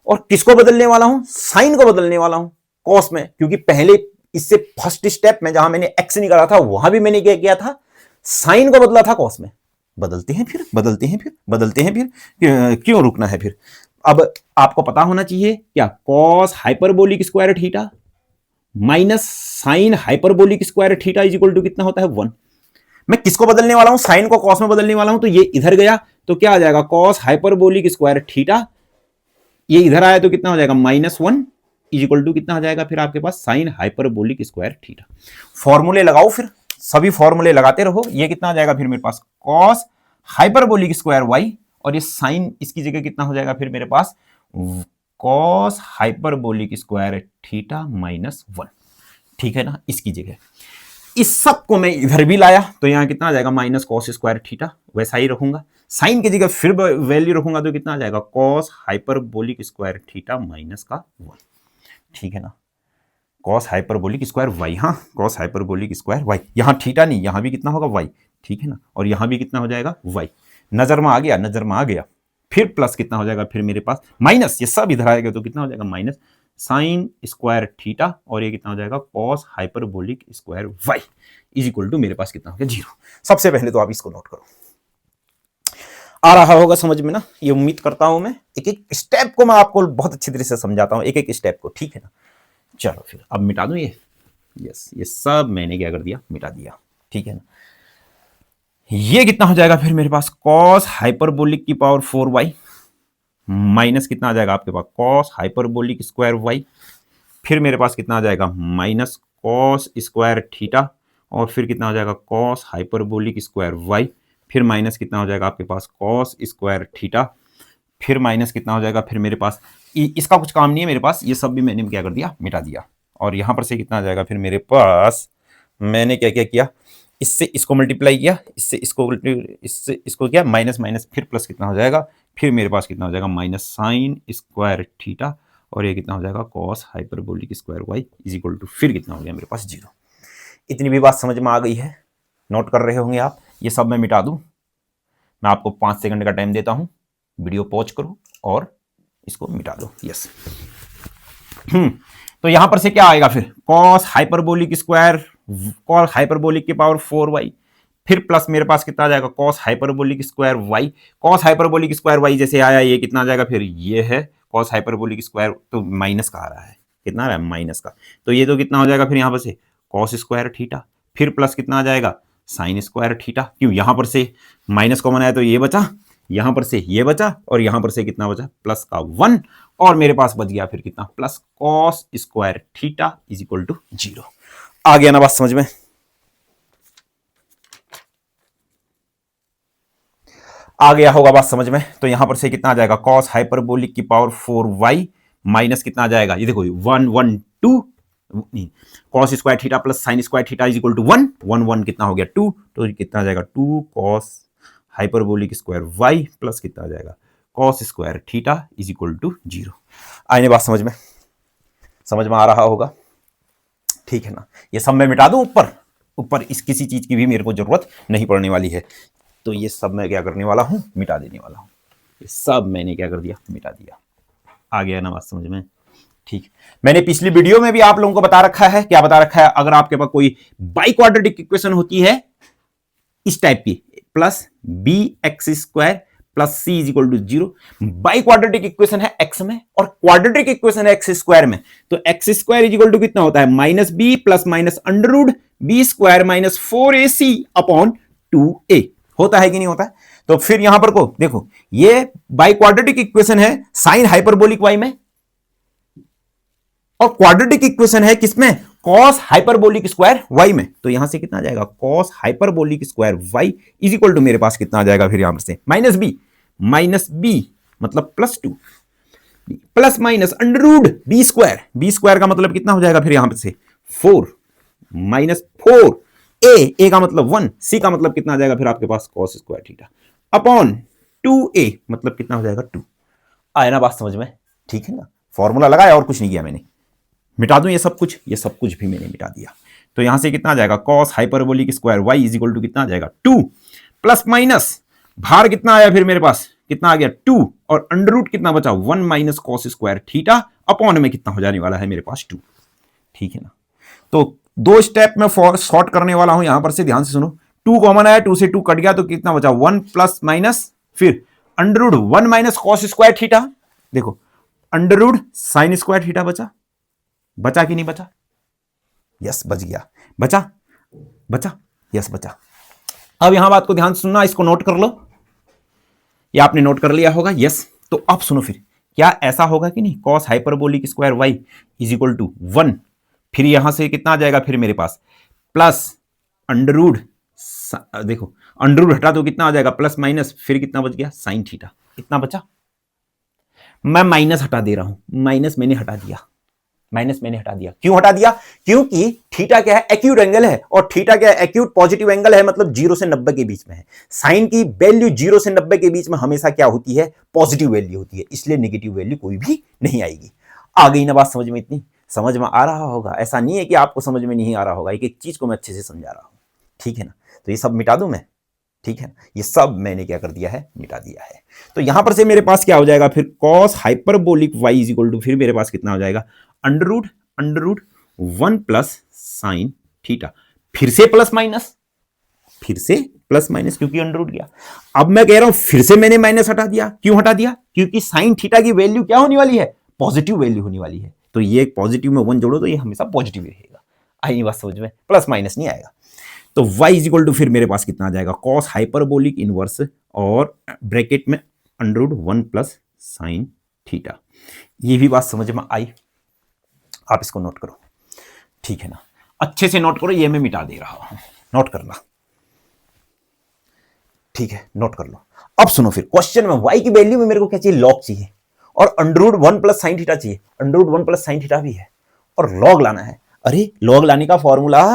और किसको बदलने वाला हूं? साइन को बदलने वाला हूं कॉस में, क्योंकि पहले इससे फर्स्ट स्टेप में जहां मैंने एक्स निकाला था वहां भी मैंने क्या किया था, साइन को बदला था कॉस में। बदलते हैं फिर, बदलते हैं फिर, बदलते हैं फिर, क्यों रुकना है फिर? अब आपको पता होना चाहिए क्या, cos hyperbolic square theta minus sine hyperbolic square theta is equal to कितना होता है 1। मैं किसको बदलने वाला हूं, साइन को कॉस में बदलने वाला हूं, तो ये इधर गया तो क्या आ जाएगा कॉस हाइपरबोलिक स्क्वायर थीटा, ये इधर आया तो कितना हो जाएगा -1 इज इक्वल टू कितना आ जाएगा फिर आपके पास साइन हाइपरबोलिक स्क्वायर थीटा। फॉर्मूले लगाओ फिर, सभी फॉर्मूले लगाते रहो। ये कितना आ जाएगा फिर मेरे पास कॉस हाइपरबोलिक स्क्वायर वाई, और ये साइन इसकी जगह कितना हो जाएगा फिर मेरे पास कॉस हाइपरबोलिक स्क्वायर थीटा -1। ठीक है ना, इसकी जगह इस सब को मैं इधर भी लाया तो यहां कितना आ जाएगा माइनस कॉस स्क्वायर थीटा, वैसा ही रखूंगा। साइन की जगह फिर वैल्यू रखूंगा तो कितना आ जाएगा कॉस हाइपरबोलिक स्क्वायर थीटा -1। ठीक है ना, कॉस हाइपरबोलिक स्क्वायर वाई, हाँ कॉस हाइपरबोलिक स्क्वायर वाई, यहां थीटा नहीं, यहां भी कितना होगा वाई। ठीक है ना, और यहां भी कितना हो जाएगा वाई। नजर में आ गया, नजर में आ गया। फिर प्लस कितना हो जाएगा फिर मेरे पास माइनस, ये सब इधर आएगा तो कितना हो जाएगा माइनस साइन स्क्वायर थीटा, और ये कितना हो जाएगा cos hyperbolic square Y is equal to मेरे पास कितना हो गया 0। सबसे पहले तो आप इसको नोट करो, आ रहा होगा समझ में ना, ये उम्मीद करता हूं। मैं एक एक स्टेप को मैं आपको बहुत अच्छी तरह से समझाता हूं, एक एक स्टेप को, ठीक है ना। चलो फिर अब मिटा दूं ये, यस, ये सब मैंने क्या कर दिया, मिटा दिया। ठीक है ना, ये कितना हो जाएगा फिर मेरे पास कॉस हाइपरबोलिक की पावर 4y माइनस कितना आ जाएगा आपके पास कॉस हाइपरबोलिक स्क्वायर वाई, फिर मेरे पास कितना आ जाएगा माइनस कॉस स्क्वायर थीटा, और फिर कितना हो जाएगा कॉस हाइपरबोलिक स्क्वायर वाई, फिर माइनस कितना हो जाएगा आपके पास कॉस स्क्वायर थीटा, फिर माइनस कितना हो जाएगा फिर मेरे पास, इसका कुछ काम नहीं है मेरे पास, ये सब भी मैंने क्या कर दिया, मिटा दिया। और यहां पर से कितना आ जाएगा फिर मेरे पास, मैंने क्या क्या किया, इससे इसको मल्टीप्लाई किया, इससे इसको किया माइनस माइनस, फिर प्लस कितना हो जाएगा, फिर मेरे पास कितना हो जाएगा माइनस साइन स्क्वायर थीटा, और ये कितना हो जाएगा cos hyperbolic square Y is equal to, फिर कितना हो गया मेरे पास 0। इतनी भी बात समझ में आ गई है, नोट कर रहे होंगे आप। ये सब मैं मिटा दूं, मैं आपको 5 सेकंड का टाइम देता हूं, वीडियो पॉज करो और इसको मिटा दो, यस। तो यहां पर से क्या आएगा फिर cos hyperbolic square, cos hyperbolic की पावर 4y, फिर प्लस मेरे पास कितना आ जाएगा cos hyperbolic square y, cos hyperbolic square y जैसे आया, ये कितना आ जाएगा फिर, ये है कॉस हाइपरबोलिक स्क्वायर, तो माइनस का आ रहा है, कितना आ रहा है माइनस का, तो ये तो कितना हो जाएगा फिर यहां पर से कॉस स्क्वायर थीटा, फिर प्लस कितना आ जाएगा साइन स्क्वायर थीटा, क्यों यहां पर से माइनस कॉमन आया तो ये बचा, यहां पर से ये बचा, और यहां पर से कितना बचा प्लस का 1, और मेरे पास बच गया फिर कितना plus cos square theta is equal to 0। आ गया ना बात समझ में? आ गया होगा बात समझ में। तो यहां पर से कितना आ जाएगा कॉस हाइपरबोलिक की पावर 4y माइनस कितना आ जाएगा, ये देखो 1 1 2, cos square theta plus sine square theta is equal to 1 1 1 कितना हो गया 2, तो कितना आ जाएगा 2 cos hyperbolic square y plus कितना आ जाएगा cos square theta is equal to 0। आइए बात समझ में, समझ में आ रहा होगा, ठीक है ना। ये सब मैं मिटा दूं ऊपर ऊपर, इस किसी चीज की भी मेरे को जरूरत नहीं पड़ने वाली है, तो ये सब मैं क्या करने वाला हूं, मिटा देने वाला हूं। ये सब मैंने क्या कर दिया, मिटा दिया। आ गया ना बात समझ में? ठीक, मैंने पिछली वीडियो में भी आप लोगों को बता रखा है, क्या बता रखा है, अगर आपके पास कोई बाई क्वाड्रेटिक इक्वेशन होती है इस टाइप की, plus b x square plus c is equal to 0, biquadratic equation है एक्स में और क्वाड्रेटिक इक्वेशन है एक्स स्क्वायर में, तो x square is equal to कितना होता है, minus b plus minus under root b square minus 4ac upon 2a, होता है कि नहीं होता है। तो फिर यहां पर को देखो, ये बाई क्वाड्रेटिक इक्वेशन है साइन हाइपरबोलिक वाई में, और क्वाड्रेटिक इक्वेशन है किसमें, कॉस हाइपरबोलिक स्क्वायर वाई में। तो यहां से कितना आ जाएगा, cos hyperbolic square Y is equal to मेरे पास कितना आ जाएगा, फिर यहां से माइनस बी मतलब plus 2 plus minus under root b square का मतलब कितना हो जाएगा, फिर यहां से 4 माइनस 4 ए का मतलब 1, सी का मतलब कितना आ जाएगा, फिर आपके पास cos square theta upon 2a मतलब कितना हो जाएगा 2। आया ना बात समझ में, ठीक है ना, फॉर्मूला लगाया और कुछ नहीं किया मैंने, मिटा दूं ये सब कुछ भी मैंने मिटा दिया। तो यहां से कितना आ जाएगा, cos hyperbolic square Y is equal to कितना आ जाएगा 2 प्लस माइनस भार कितना आया, फिर मेरे पास कितना आ गया 2 और अंडर रूट कितना बचा 1 minus cos square theta upon में कितना हो जाने वाला है मेरे पास 2, ठीक है ना। तो 2 स्टेप में शॉर्ट करने वाला हूं, यहां पर से ध्यान से सुनो, 2 कॉमन आया, 2 से 2 कट गया तो कितना बचा 1 प्लस माइनस फिर under root 1 minus cos square theta, देखो under root sine square theta बचा कि नहीं बचा, यस बच गया, बचा यस बचा। अब यहां बात को ध्यान से सुनना, इसको नोट कर लो, या आपने नोट कर लिया होगा, यस। तो अब सुनो फिर, क्या ऐसा होगा कि नहीं, cos hyperbolic square Y is equal to 1, फिर यहां से कितना आ जाएगा, फिर मेरे पास प्लस अंडर रूट, देखो अंडर रूट हटा तो कितना आ जाएगा प्लस माइनस, फिर कितना बच गया साइन थीटा, इतना बचा। मैं माइनस हटा दे रहा हूं, माइनस मैंने हटा दिया, क्यों हटा दिया, क्योंकि थीटा क्या है, एक्यूट एंगल है, और थीटा क्या है, एक्यूट पॉजिटिव एंगल है, मतलब 0 से 90 के बीच में है। साइन की वैल्यू 0 से 90 के बीच में हमेशा क्या होती है, पॉजिटिव वैल्यू होती है, इसलिए नेगेटिव वैल्यू कोई भी नहीं आएगी। आ गई ना बात समझ में, इतनी समझ में आ रहा होगा, ऐसा नहीं है कि आपको समझ में नहीं आ रहा होगा, एक एक चीज को मैं अच्छे से समझा रहा हूं, ठीक है ना। तो ये सब मिटा दूं मैं, ठीक है, ये सब मैंने क्या कर दिया है, मिटा दिया है। तो यहां पर से मेरे पास क्या हो जाएगा, फिर cos hyperbolic Y is equal to, फिर मेरे पास कितना हो जाएगा, under root 1 plus sine theta, फिर से प्लस माइनस क्योंकि अंडर रूट गया। अब मैं कह रहा हूं फिर से मैंने माइनस हटा दिया, क्यों हटा दिया, क्योंकि साइन थीटा की वैल्यू क्या होने वाली है, पॉजिटिव वैल्यू होने वाली है। तो ये पॉजिटिव में 1 जोड़ो तो ये हमेशा पॉजिटिव रहेगा, आई बात समझ में, प्लस माइनस नहीं आएगा। तो y इज इक्वल टू फिर मेरे पास कितना आ जाएगा, कॉस हाइपरबोलिक इनवर्स और ब्रैकेट में under root 1 plus sine theta. ये भी बात समझ में आई, आप इसको नोट करो, ठीक है ना, अच्छे से नोट करो, ये मैं मिटा दे रहा हूं, नोट करना, ठीक है, नोट कर लो। अब सुनो फिर क्वेश्चन में y की वैल्यू में मेरे को क्या चाहिए, लॉग चाहिए, और under root 1 plus sine theta चाहिए, under root 1 plus sine theta भी है, और लॉग लाना है। अरे लॉग लाने का फॉर्मूला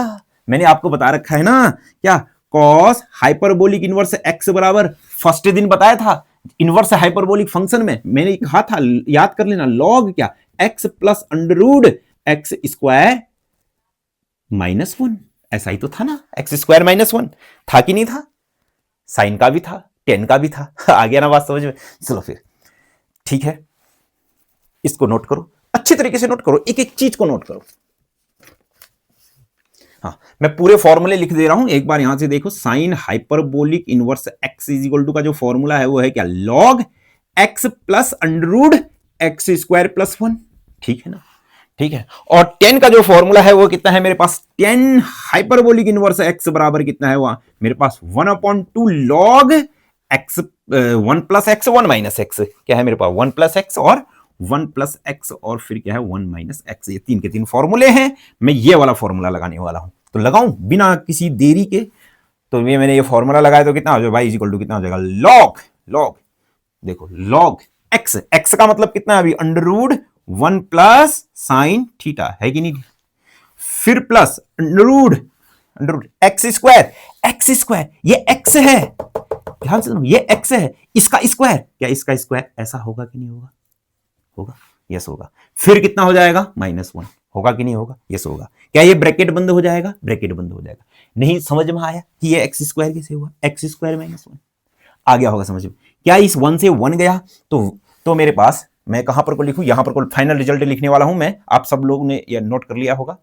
मैंने आपको बता रखा है ना, क्या, कॉस हाइपरबोलिक इनवर्स एक्स बराबर, फर्स्ट दिन बताया था इनवर्स हाइपरबोलिक फंक्शन में मैंने कहा था, याद कर लेना, लॉग क्या, x plus under root x square minus 1, ऐसा ही तो था ना, एक्स स्क्वायर माइनस 1 था कि नहीं था, साइन का भी था, टेन का भी था, आ गया ना बात समझ में। चलो फिर ठीक है, इसको नोट करो, अच्छी तरीके से नोट करो, एक एक चीज को नोट करो। हाँ, मैं पूरे फॉर्मूले लिख दे रहा हूं, एक बार यहां से देखो, sine hyperbolic inverse x is equal to का जो फॉर्मूला है वो है क्या, log x plus under root x square plus 1, ठीक है ना, ठीक है। और 10 का जो फॉर्मूला है वो कितना है मेरे पास, 10 हाइपरबोलिक इनवर्स एक्स बराबर कितना है वहां मेरे पास 1/2 log x, 1 plus x 1 minus x, क्या है मेरे पास 1 प्लस एक्स और 1 प्लस एक्स और फिर क्या है 1 माइनस एक्स, ये 3 के 3 फॉर्मूले हैं। मैं ये वाला फॉर्मूला लगाने वाला हूं, तो लगाऊं बिना किसी देरी के। तो ये मैंने ये फॉर्मूला लगाया तो कितना हो जाएगा, y इक्वल टू कितना हो जाएगा, लॉग देखो, लॉग एक्स का मतलब कितना है अभी, under root 1 plus sine theta है कि नहीं, फिर plus under root x square, ये एक्स है, ध्यान से सुनो, ये एक्स है, इसका स्क्वायर, क्या इसका स्क्वायर, ऐसा होगा कि नहीं होगा, होगा, यस होगा। फिर कितना हो जाएगा, -1 होगा कि नहीं होगा, यस होगा। क्या ये ब्रैकेट बंद हो जाएगा, ब्रैकेट बंद हो जाएगा। नहीं समझ में आया कि ये एक्स स्क्वायर कैसे हुआ, x² -1 आ गया होगा समझ में। क्या इस 1 से 1 गया तो मेरे पास मैं कहां पर को लिखूं, यहां पर को फाइनल रिजल्ट लिखने वाला हूं मैं, आप सब लोग ने ये नोट कर लिया होगा,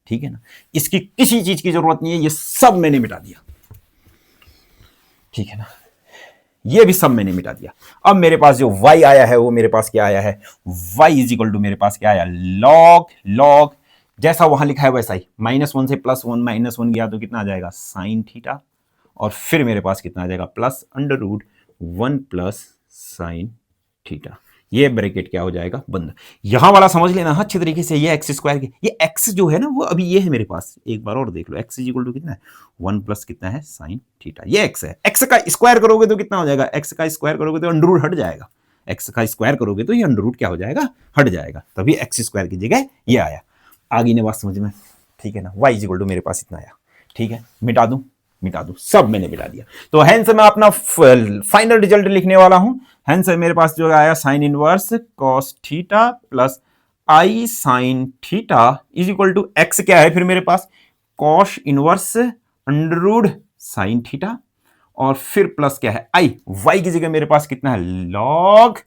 ठीक है ना। इसकी किसी चीज की जरूरत नहीं है, ये सब मैंने मिटा दिया, ठीक है ना, ये भी सब मैंने मिटा दिया। अब मेरे पास जो y आया है वो मेरे पास क्या आया है, y इज इक्वल टू मेरे पास क्या आया, log जैसा वहां लिखा है वैसा ही, -1 से +1 -1 गया तो कितना आ जाएगा sin थीटा, और फिर मेरे पास कितना आ जाएगा प्लस √1 प्लस sin थीटा। ये ब्रैकेट क्या हो जाएगा बंद। यहां वाला समझ लेना अच्छे तरीके से, ये x² के, ये x जो है ना वो अभी ये है मेरे पास, एक बार और देख लो, x इक्वल टू कितना है 1 प्लस कितना है sin थीटा, ये x है। x का स्क्वायर करोगे तो कितना हो जाएगा, x का स्क्वायर करोगे तो अंडर हट जाएगा, x का स्क्वायर करोगे तो ये अंडर क्या हो जाएगा, हट जाएगा, तभी x² की जगह ये आया। आगे ने बात समझ में, ठीक है ना। y इक्वल टू मेरे पास इतना आया, ठीक है, मिटा दूं, सब मैंने मिटा दिया। तो हेंस मैं अपना फाइनल रिजल्ट लिखने वाला हूं। हेंस मेरे पास जो आया sine inverse cos theta plus i sin theta is equal to x क्या है फिर मेरे पास cos inverse under sin theta, और फिर प्लस क्या है i, y की जगह मेरे पास कितना है log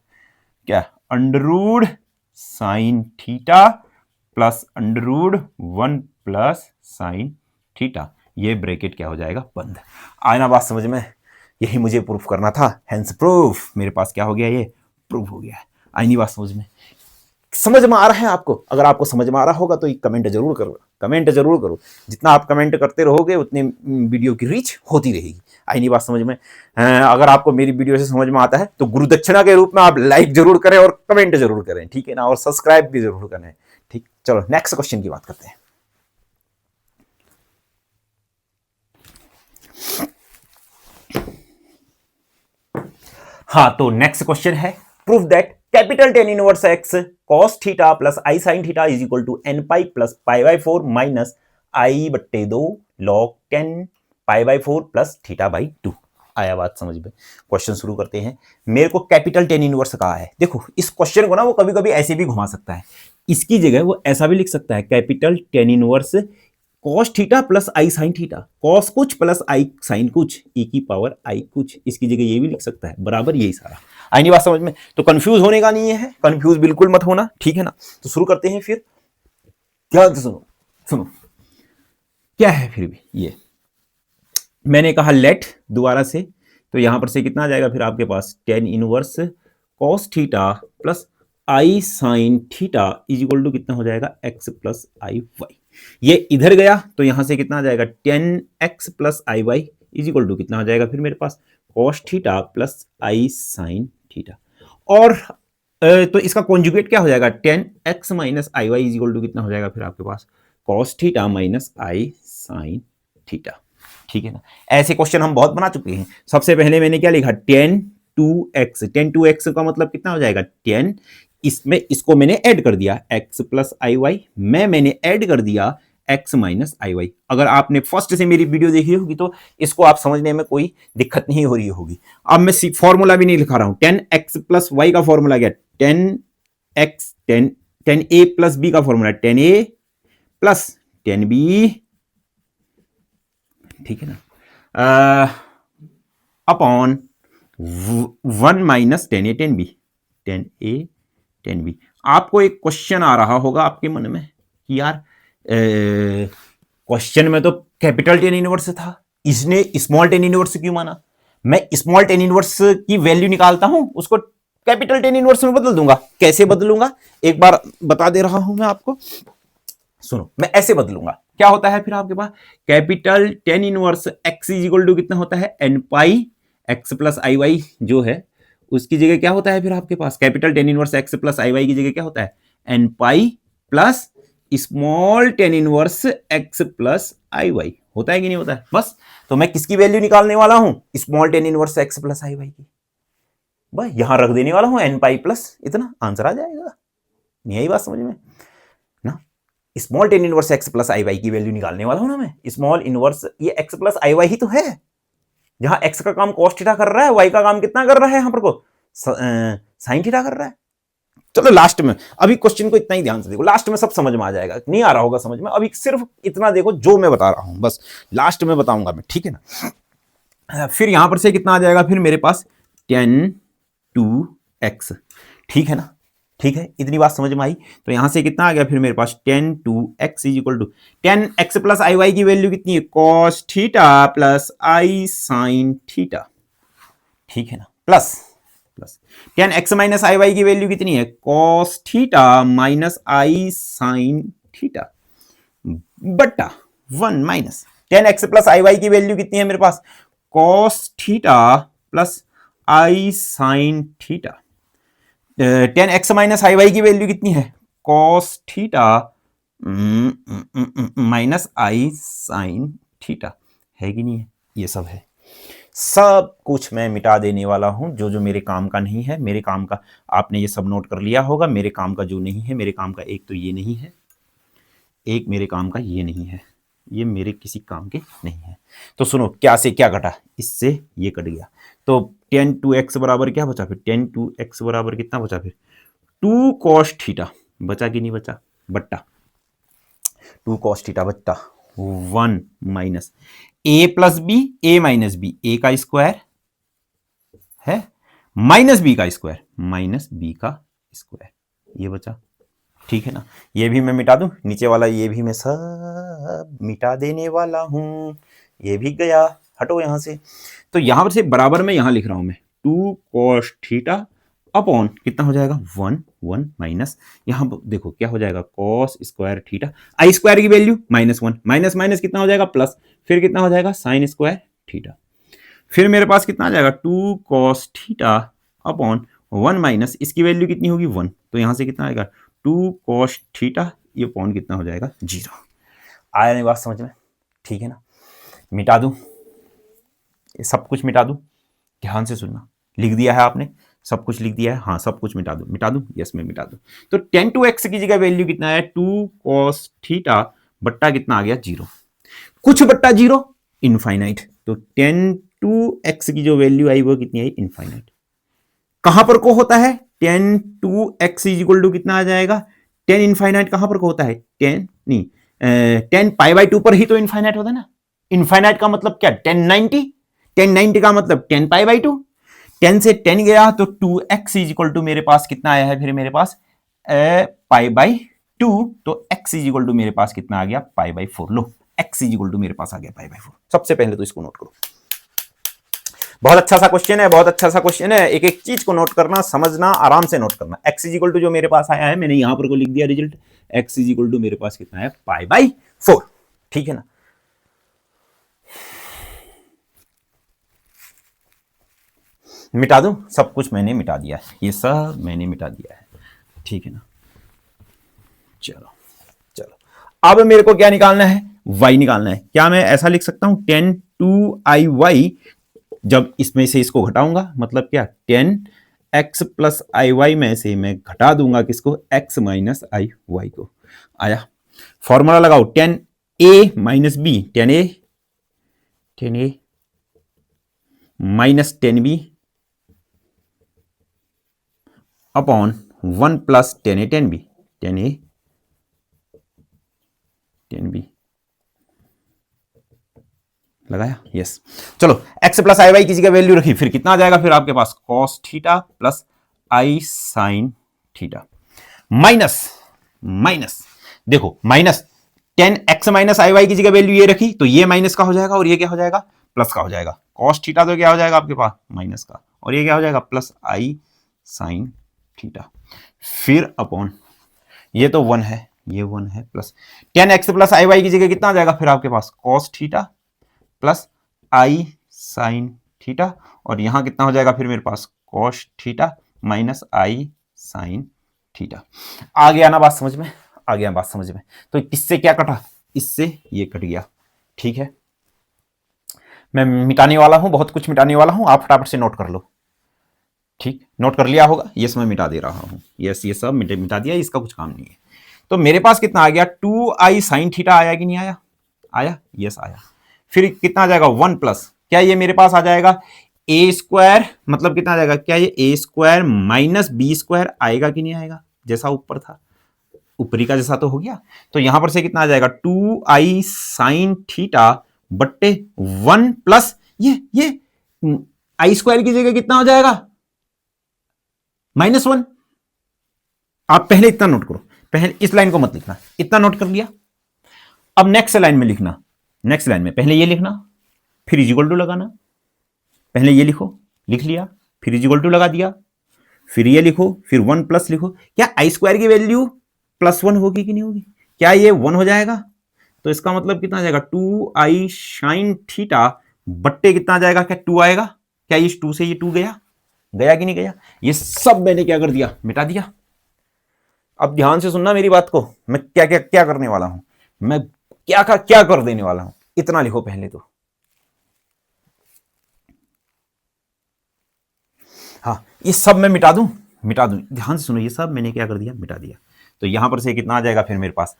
क्या अंडर sin थीटा प्लस अंडर1 प्लस sin थीटा। ये ब्रैकेट क्या हो जाएगा बंद। आना बात समझ में, यही मुझे प्रूफ करना था, हेंस प्रूफ मेरे पास क्या हो गया, ये प्रूफ हो गया। आईनी बात समझ में, समझ में आ रहा है आपको? अगर आपको समझ में आ रहा होगा तो कमेंट जरूर करो, कमेंट जरूर करो। जितना आप कमेंट करते रहोगे उतनी वीडियो की रीच होती रहेगी। आईनी बात समझ में। अगर आपको मेरी वीडियो से समझ में आता है तो गुरु दक्षिणा के रूप में आप लाइक जरूर करें और कमेंट जरूर करें, ठीक है ना, और सब्सक्राइब भी जरूर करें, ठीक। चलो नेक्स्ट क्वेश्चन की बात करते हैं। हाँ, तो नेक्स्ट क्वेश्चन है, proof that capital tan inverse x cos theta plus i sin theta is equal to n pi plus π/4 minus i/2 log 10 π/4 प्लस थीटा बाई 2। आया बात समझ में। क्वेश्चन शुरू करते हैं। मेरे को कैपिटल टेन इनवर्स कहा है। देखो इस क्वेश्चन को ना वो कभी कभी ऐसे भी घुमा सकता है, इसकी जगह वो ऐसा भी लिख सकता है, capital tan inverse cos theta plus i sin theta, cos कुछ प्लस i sin कुछ e की पावर i कुछ, इसकी जगह ये भी लिख सकता है, बराबर यही सारा। आई नहीं बात समझ में? तो कंफ्यूज होने का नहीं है, कंफ्यूज बिल्कुल मत होना, ठीक है ना। तो शुरू करते हैं फिर। ध्यान से सुनो, सुनो क्या है फिर भी ये मैंने कहा लेट दोबारा से, तो यहां पर से कितना आ जाएगा फिर आपके पास tan inverse cos theta plus i sin theta is equal to कितना हो जाएगा x प्लस आई वाई। ये इधर गया तो यहां से कितना आ जाएगा 10x plus i Y is equal to कितना हो जाएगा फिर मेरे पास cos theta plus i sin theta, और तो इसका कॉन्जुगेट क्या हो जाएगा 10x minus i Y is equal to कितना हो जाएगा फिर आपके पास cos theta minus i sin theta, ठीक है ना। ऐसे क्वेश्चन हम बहुत बना चुके हैं। सबसे पहले मैंने क्या लिखा 10 to x का मतलब कितना हो जाएगा 10, इसमें इसको मैंने ऐड कर दिया x प्लस आई वाई, मैंने ऐड कर दिया x माइनस आई वाई। अगर आपने फर्स्ट से मेरी वीडियो देखी होगी तो इसको आप समझने में कोई दिक्कत नहीं हो रही होगी। अब मैं फॉर्मूला भी नहीं लिखा रहा हूं, 10x प्लस वाई का फॉर्मूला क्या 10a प्लस बी का फॉर्मूला 10a प्लस 10b, ठीक है ना, upon 1 minus 10a 10b 10a 10b। आपको एक क्वेश्चन आ रहा होगा आपके मन में कि यार क्वेश्चन में तो कैपिटल टेन इनवर्स था, इसने स्मॉल टेन इनवर्स क्यों माना? मैं स्मॉल टेन इनवर्स की वैल्यू निकालता हूं उसको कैपिटल टेन इनवर्स में बदल दूंगा। कैसे बदलूंगा एक बार बता दे रहा हूं मैं आपको, सुनो। मैं ऐसे बदलूंगा, क्या होता है फिर आपके पास capital tan inverse x is equal to कितना होता है n pi x plus i y जो है उसकी जगह क्या होता है फिर आपके पास capital tan inverse x plus i Y की जगह क्या होता है n pi plus small tan inverse x plus i y, होता है कि नहीं होता है? बस तो मैं किसकी वैल्यू निकालने वाला हूं small tan inverse x plus i Y की, बस यहां रख देने वाला हूं n पाई प्लस इतना, आंसर आ जाएगा। नहीं आई बात समझ में ना? Small tan inverse x plus i Y की वैल्यू निकालने वाला हूं ना मैं। स्मॉल इनवर्स ये x प्लस आई वाई ही तो है, जहां x का काम cos थीटा कर रहा है, y का काम कितना कर रहा है यहां पर को sin थीटा कर रहा है। चलो लास्ट में, अभी क्वेश्चन को इतना ही ध्यान से देखो, लास्ट में सब समझ में आ जाएगा। नहीं आ रहा होगा समझ में, अभी सिर्फ इतना देखो जो मैं बता रहा हूं, बस लास्ट में बताऊंगा मैं, ठीक है ना। फिर यहां पर से कितना आ जाएगा फिर मेरे पास 10 to x, ठीक है ना। ठीक है, इतनी बात समझ में आई। तो यहां से कितना आ गया फिर मेरे पास, tan 2x is equal to 10x plus i Y की वैल्यू कितनी है, cos theta plus i sine theta, ठीक है ना, plus plus tan x minus i Y की वैल्यू कितनी है, cos theta minus i sine theta, बट्टा 1 minus tan x plus i Y की वैल्यू कितनी है मेरे पास, cos theta plus i sine theta, tan x minus i Y की वैल्यू कितनी है, cos theta minus i sine theta, है कि नहीं है, ये सब है। सब कुछ मैं मिटा देने वाला हूं, जो जो मेरे काम का नहीं है, मेरे काम का आपने ये सब नोट कर लिया होगा, मेरे काम का जो नहीं है, मेरे काम का एक तो ये नहीं है, एक मेरे काम का ये नहीं है, ये मेरे किसी काम के नहीं है। तो सुनो, क्या से क्या घटा, इससे ये कट गया, तो tan 2x बराबर क्या बचा फिर, tan 2x बराबर कितना बचा फिर, 2 cos थीटा बचा कि नहीं बचा, बट्टा 2 cos थीटा बट्टा 1 minus a plus b, a minus b, a का स्क्वायर है माइनस b का स्क्वायर, माइनस b का स्क्वायर, ये बचा, ठीक है ना। ये भी मैं मिटा दूं, नीचे वाला ये भी मैं सब मिटा देने वाला हूं, ये भी गया, हटो यहां से। तो यहां पर से बराबर में यहां लिख रहा हूं मैं 2 cos थीटा अपॉन कितना हो जाएगा 1 1 माइनस, यहां देखो क्या हो जाएगा, cos स्क्वायर थीटा, आई स्क्वायर की वैल्यू -1 माइनस माइनस कितना हो जाएगा प्लस, फिर कितना हो जाएगा साइन स्क्वायर थीटा, फिर मेरे पास कितना आ जाएगा 2 cos थीटा अपॉन 1 माइनस इसकी वैल्यू कितनी होगी 1, तो यहां से कितना आएगा 2 cos थीटा, ये पॉइंट कितना हो जाएगा 0। आया नहीं बात समझ में, ठीक है ना। मिटा दूं, सब कुछ मिटा दूं, ध्यान से सुनना, लिख दिया है आपने, सब कुछ लिख दिया है, हाँ सब कुछ मिटा दूं, मिटा दूं, यस मैं मिटा दूं। तो tan 2x की जगह वैल्यू कितना है 2 cos थीटा बट्टा कितना आ गया 0, कुछ बट्टा 0 इनफाइनाइट, तो tan 2x की जो वैल्यू आई वो कितनी आई इनफाइनाइट, कहां पर को होता है tan 2x is equal to कितना आ जाएगा, tan इनफाइनाइट कहां पर को होता है, tan नहीं tan पाई बाई 2 पर ही तो इनफाइनाइट होता है ना, इनफाइनाइट का मतलब क्या, tan 90, tan 90 का मतलब tan पाई बाई 2, 10 से 10 गया तो 2x इज इक्वल टू मेरे पास कितना आया है, फिर मेरे पास पाई बाई 2, तो x इज इक्वल टू मेरे पास कितना आ गया पाई बाई 4, लो x इज इक्वल टू मेरे पास आ गया पाई बाई 4। सबसे पहले तो इसको नोट करो, बहुत अच्छा सा क्वेश्चन है, बहुत अच्छा सा क्वेश्चन है, एक एक चीज को नोट करना, समझना, आराम से नोट करना। x इज इक्वल टू जो मेरे पास आया है, मैंने यहां पर को लिख दिया result, x is equal to मेरे पास कितना है पाई बाई 4, ठीक है ना। मिटा दूं, सब कुछ मैंने मिटा दिया है, ये सब मैंने मिटा दिया है, ठीक है ना। चलो चलो, अब मेरे को क्या निकालना है, y निकालना है। क्या मैं ऐसा लिख सकता हूं tan 2iy, जब इसमें से इसको घटाऊंगा मतलब क्या, tan x plus i Y में से मैं घटा दूंगा किसको, x माइनस आई वाई को, आया। फॉर्मूला लगाओ tan a minus b, tan a minus tan b upon 1 plus tan a tan b, tan a tan b लगाया, यस। चलो x प्लस आई वाई की जगह वैल्यू रखी, फिर कितना आ जाएगा फिर आपके पास cos theta plus i sine theta, minus minus, देखो minus tan x minus i Y की जगह वैल्यू ये रखी, तो ये माइनस का हो जाएगा और ये क्या हो जाएगा प्लस का हो जाएगा, cos थीटा तो क्या हो जाएगा आपके पास माइनस का, और ये क्या हो जाएगा प्लस आई साइन थीटा, फिर अपॉन ये तो 1 है, ये 1 है, plus tan x plus i Y की जगह कितना आ जाएगा फिर आपके पास cos theta plus i sine theta, और यहां कितना हो जाएगा फिर मेरे पास cos theta minus i sine theta. आ गया ना बात समझ में, आ गया बात समझ में। तो किससे क्या कटा, इससे ये कट गया, ठीक है। मैं मिटाने वाला हूं, बहुत कुछ मिटाने वाला हूं, आप फटाफट से नोट कर लो, ठीक, नोट कर लिया होगा, यस मैं मिटा दे रहा हूं, यस ये सब मिटा दिया, इसका कुछ काम नहीं है। तो मेरे पास कितना आ गया 2i साइन थीटा, आया कि नहीं आया, आया, यस आया। फिर कितना आ जाएगा 1 प्लस, क्या ये मेरे पास आ जाएगा ए स्क्वायर, मतलब कितना आ जाएगा, क्या ये ए स्क्वायर माइनस बी स्क्वायर आएगा कि नहीं आएगा, जैसा ऊपर था ऊपरी का जैसा तो हो गया। तो यहां पर से कितना आ जाएगा 2i साइन थीटा बट्टे 1 प्लस ये आई स्क्वायर की जगह कितना हो जाएगा -1, आप पहले इतना नोट करो, पहले इस लाइन को मत लिखना, इतना नोट कर लिया। अब नेक्स्ट लाइन में लिखना, नेक्स्ट लाइन में पहले ये लिखना, फिर इज इक्वल टू लगाना, पहले ये लिखो, लिख लिया, फिर इज इक्वल टू लगा दिया, फिर ये लिखो, फिर 1 प्लस लिखो। क्या आई स्क्वायर की वैल्यू +1 होगी कि नहीं होगी? क्या ये 1 हो जाएगा? तो इसका मतलब कितना आ जाएगा, 2i साइन थीटा बट्टे कितना आ जाएगा, क्या 2 आएगा? क्या इस 2 से ये 2 गया, गया कि नहीं गया? ये सब मैंने क्या कर दिया, मिटा दिया। अब ध्यान से सुनना मेरी बात को, मैं क्या क्या क्या करने वाला हूं, मैं क्या कर देने वाला हूं, इतना लिखो पहले तो। हाँ, ये सब मैं मिटा दूं, मिटा दूं, ध्यान से सुनो, ये सब मैंने क्या कर दिया, मिटा दिया। तो यहां पर से कितना आ जाएगा फिर मेरे पास,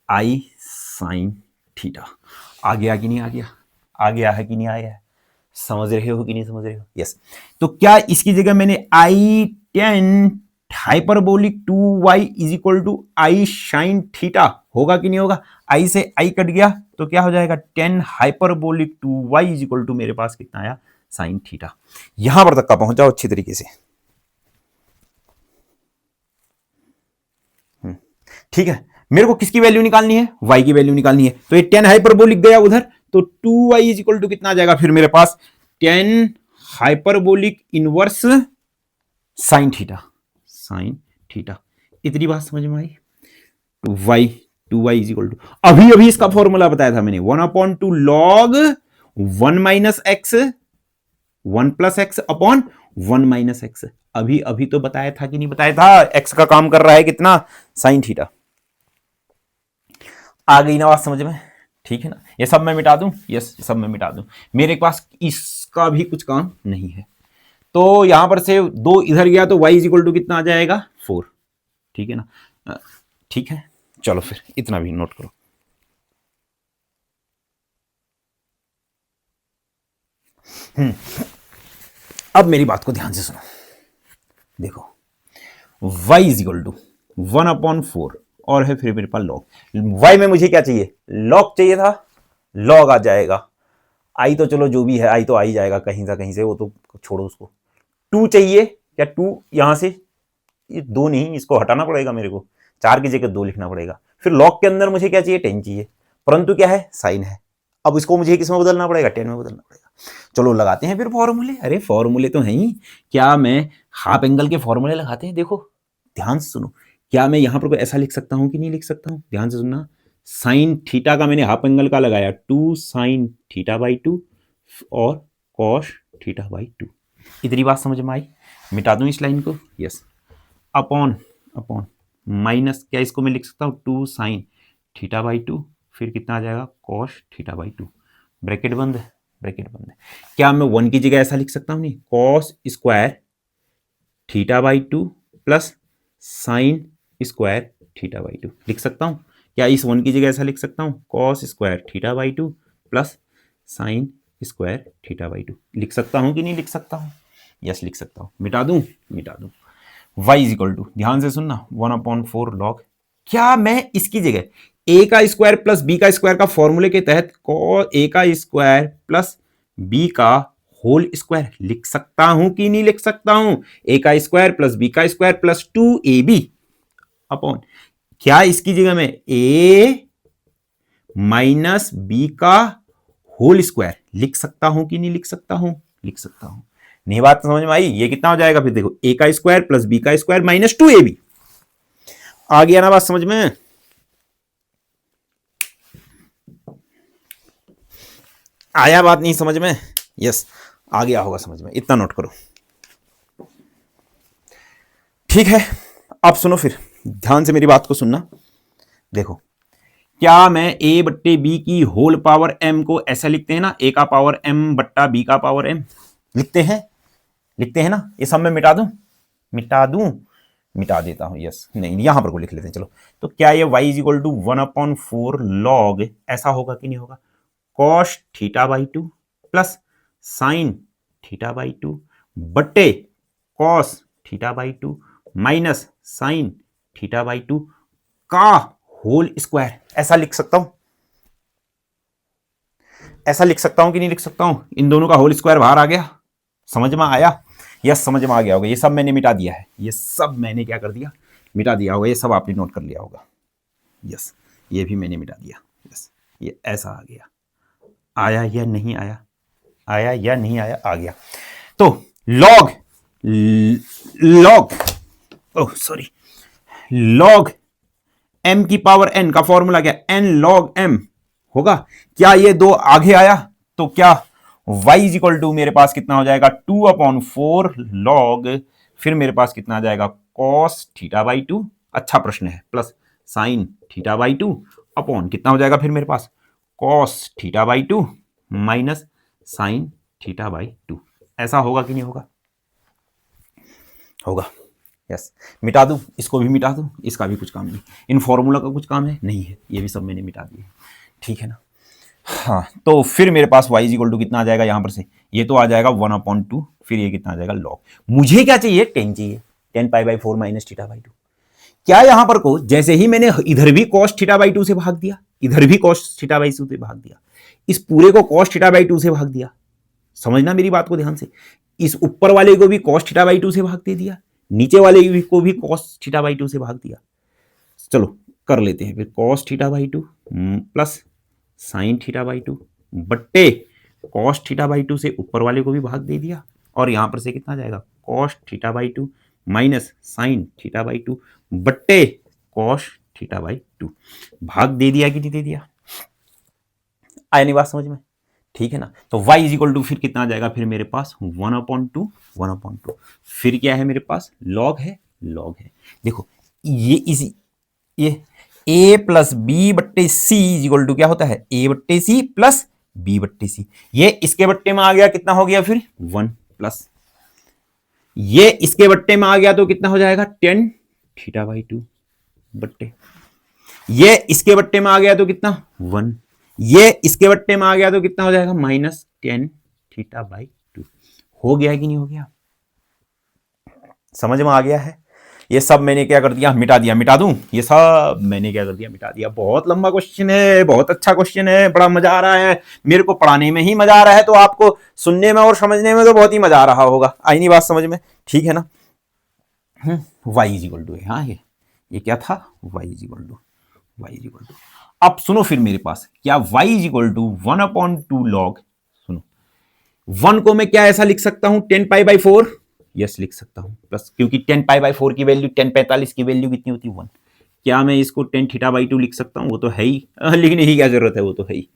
आई साइन थीटा। आ गया कि नहीं आ गया? आ गया है कि नहीं आया है? समझ रहे हो कि नहीं समझ रहे हो? यस। तो क्या इसकी जगह मैंने i tan hyperbolic 2y is equal to i sine theta होगा कि नहीं होगा? आई से आई कट गया तो क्या हो जाएगा, 10 hyperbolic 2y is equal to मेरे पास कितना आया, साइन थीटा। यहां पर तक का पहुंचाओ अच्छी तरीके से। ठीक है, मेरे को किसकी वैल्यू निकालनी है, y की वैल्यू निकालनी है। तो ये 10 हाइपरबोलिक गया उधर, तो 2y इज इक्वल टू कितना आ जाएगा फिर मेरे पास, 10 hyperbolic inverse sine theta, sine theta. इतनी बात समझ में आई? y 2y is equal to, अभी अभी इसका फॉर्मूला बताया था मैंने, 1/2 log 1 minus x 1 plus x upon 1 minus x. अभी अभी तो बताया था कि नहीं बताया था? एक्स का काम कर रहा है कितना, साइन थीटा। आ गई ना बात समझ में? ठीक है ना, ये सब मैं मिटा दूं, यस सब मैं मिटा दूं, मेरे पास इसका भी कुछ काम नहीं है। तो यहां पर से 2 इधर गया तो y इज इक्वल टू कितना आ जाएगा, 4। ठीक है ना, ठीक है, चलो फिर इतना भी नोट करो। अब मेरी बात को ध्यान से सुनो, देखो y इज इक्वल टू 1/4 और है फिर मेरे पास लॉग। y में मुझे क्या चाहिए, लॉग चाहिए था, लॉग आ जाएगा। आई तो चलो जो भी है, आई तो आ ही जाएगा कहीं से, वो तो छोड़ो उसको। 2 चाहिए, क्या 2 यहां से, ये 2 नहीं, इसको हटाना पड़ेगा मेरे को, 4 की जगह 2 लिखना पड़ेगा। फिर लॉग के अंदर मुझे क्या चाहिए, 10 चाहिए, परंतु क्या है, साइन है। अब इसको मुझे किस में बदलना पड़ेगा, 10 में बदलना पड़ेगा। चलो लगाते हैं फिर फॉर्मूले। अरे फॉर्मूले तो हैं ही, क्या मैं हाफ एंगल के फॉर्मूले लगाते हैं। देखो ध्यान से सुनो, क्या मैं यहां पर कोई ऐसा लिख सकता हूं कि नहीं लिख सकता हूं? ध्यान से सुनना, साइन थीटा का मैंने हाफ एंगल का लगाया 2 साइन थीटा बाई 2 और कॉस थीटा बाई 2। इतनी बात समझ में आई? मिटा दूं इस लाइन को, यस, अपॉन अपॉन माइनस, क्या इसको मैं लिख सकता हूं, 2 साइन थीटा बाई 2, फिर कितना आ जाएगा, कॉस थीटा बाई 2, ब्रैकेट बंद है, ब्रैकेट बंद है। क्या मैं 1 की जगह ऐसा लिख सकता हूं, नहीं, cos square theta by 2 plus sine square theta by 2 लिख सकता हूं? क्या इस 1 की जगह ऐसा लिख सकता हूं, cos square theta by 2 plus sine square theta by 2 लिख सकता हूं कि नहीं लिख सकता हूं? यस लिख सकता हूं। मिटा दूं, मिटा दूं। y इज इक्वल टू, ध्यान से सुनना, 1/4 लॉग, क्या मैं इसकी जगह a का स्क्वायर प्लस b का स्क्वायर का फॉर्मूले के तहत a का स्क्वायर प्लस b का होल स्क्वायर लिख सकता हूं कि नहीं लिख सकता हूं? a का स्क्वायर प्लस b का स्क्वायर प्लस 2ab अपॉन, क्या इसकी जगह में a माइनस b का होल स्क्वायर लिख सकता हूं कि नहीं लिख सकता हूं? लिख सकता हूं। नहीं बात समझ में आई? ये कितना हो जाएगा फिर, देखो a का स्क्वायर प्लस b का स्क्वायर माइनस 2ab। आ गया ना बात समझ में? आया बात नहीं समझ में? यस आ गया होगा समझ में, इतना नोट करो। ठीक है, अब सुनो फिर, ध्यान से मेरी बात को सुनना। देखो, क्या मैं a बट्टे b की होल पावर m को ऐसा लिखते हैं ना, a का पावर m बट्टा b का पावर m लिखते हैं, लिखते हैं ना? ये सब मैं मिटा दूं, मिटा दूं, मिटा देता हूं, यस, नहीं यहां पर को लिख लेते हैं चलो। तो क्या ये y is equal to 1/4 log ऐसा होगा कि नहीं होगा, cos theta by 2 plus sine theta by 2 बट्टे cos theta by 2 minus sine theta by 2 का होल स्क्वायर, ऐसा लिख सकता हूं? ऐसा लिख सकता हूं कि नहीं लिख सकता हूं? इन दोनों का होल स्क्वायर बाहर आ गया, समझ में आया? यस समझ में आ गया होगा। ये सब मैंने मिटा दिया है, ये सब मैंने क्या कर दिया, मिटा दिया होगा, ये सब आपने नोट कर लिया होगा। यस, ये भी मैंने मिटा दिया। यस, ये ऐसा आ गया, आया या नहीं आया, आया या नहीं आया, आ गया। तो log log oh sorry log m की पावर n का फॉर्मूला क्या, n log m होगा। क्या ये 2 आगे आया तो क्या y इज इक्वल टू मेरे पास कितना हो जाएगा 2/4 log, फिर मेरे पास कितना आ जाएगा cos थीटा बाई 2, अच्छा प्रश्न है, plus sine theta by 2 upon कितना हो जाएगा फिर मेरे पास cos theta by 2 minus sine theta by 2। ऐसा होगा कि नहीं होगा, होगा। यस, मिटा दूं, इसको भी मिटा दूं, इसका भी कुछ काम नहीं, इन फॉर्मूला का कुछ काम है नहीं है, ये भी सब मैंने मिटा दिए, ठीक है ना। हाँ, तो फिर मेरे पास y इक्वल टू कितना आ जाएगा यहां पर से, ये तो आ जाएगा 1/2, फिर ये कितना आ जाएगा लॉग, मुझे क्या चाहिए 10 चाहिए, 10 पाई बाई 4 माइनस थीटा बाई 2। क्या यहां पर को जैसे ही मैंने इधर भी cos थीटा बाई 2 से भाग दिया, इधर भी cos थीटा बाई 2 से भाग दिया, इस पूरे को cos थीटा बाई 2 से भाग दिया, समझना मेरी बात को ध्यान से, इस ऊपर वाले को भी cos थीटा बाई 2 से भाग दे दिया, नीचे वाले को भी cos थीटा बाई 2 से भाग दिया। चलो कर लेते हैं फिर, cos theta by 2 plus sine theta by 2 बट्टे cos थीटा बाई 2 से ऊपर वाले को भी भाग दे दिया, और यहां पर से कितना जाएगा cos theta by 2 minus sine theta by 2 बट्टे cos थीटा बाई 2, भाग दे दिया कि नहीं दे दिया, आया नहीं बात समझ में, ठीक है ना। तो y इज इक्वल टू फिर कितना आ जाएगा फिर मेरे पास 1/2, फिर क्या है मेरे पास लॉग है, लॉग है, देखो ये a प्लस बी बट्टे सी इज इक्वल टू क्या होता है a बट्टे सी प्लस b बट्टे सी, ये इसके बट्टे में आ गया कितना हो गया फिर 1 प्लस ये इसके बट्टे में आ गया तो कितना हो जाएगा 10 थीटा बाई 2 बट्टे, ये इसके बट्टे में आ गया तो कितना 1, ये इसके बट्टे में आ गया तो कितना हो जाएगा -10 थीटा बाई 2। हो गया है कि नहीं हो गया, समझ में आ गया है। ये सब मैंने क्या कर दिया मिटा दिया, मिटा दूं, ये सब मैंने क्या कर दिया मिटा दिया। बहुत लंबा क्वेश्चन है, बहुत अच्छा क्वेश्चन है, बड़ा मजा आ रहा है, मेरे को पढ़ाने में ही मजा आ रहा है, तो आपको सुनने में और समझने में तो बहुत ही मजा आ रहा होगा, आई नहीं बात समझ में, ठीक है ना। y इज इक्वल टू है, हाँ ये क्या था y इज इक्वल टू, अब सुनो फिर मेरे पास क्या y is equal to 1/2 log, सुनो 1 को मैं क्या ऐसा लिख सकता हूं 10 पाई बाई 4, यस लिख सकता हूं, प्लस क्योंकि 10 पाई बाई 4 की वैल्यू 10/45 की वैल्यू कितनी होती है 1, क्या मैं इसको 10 थीटा बाई 2 लिख सकता हूं, वो तो है ही, लिखने की क्या जरूरत है, वो तो है ही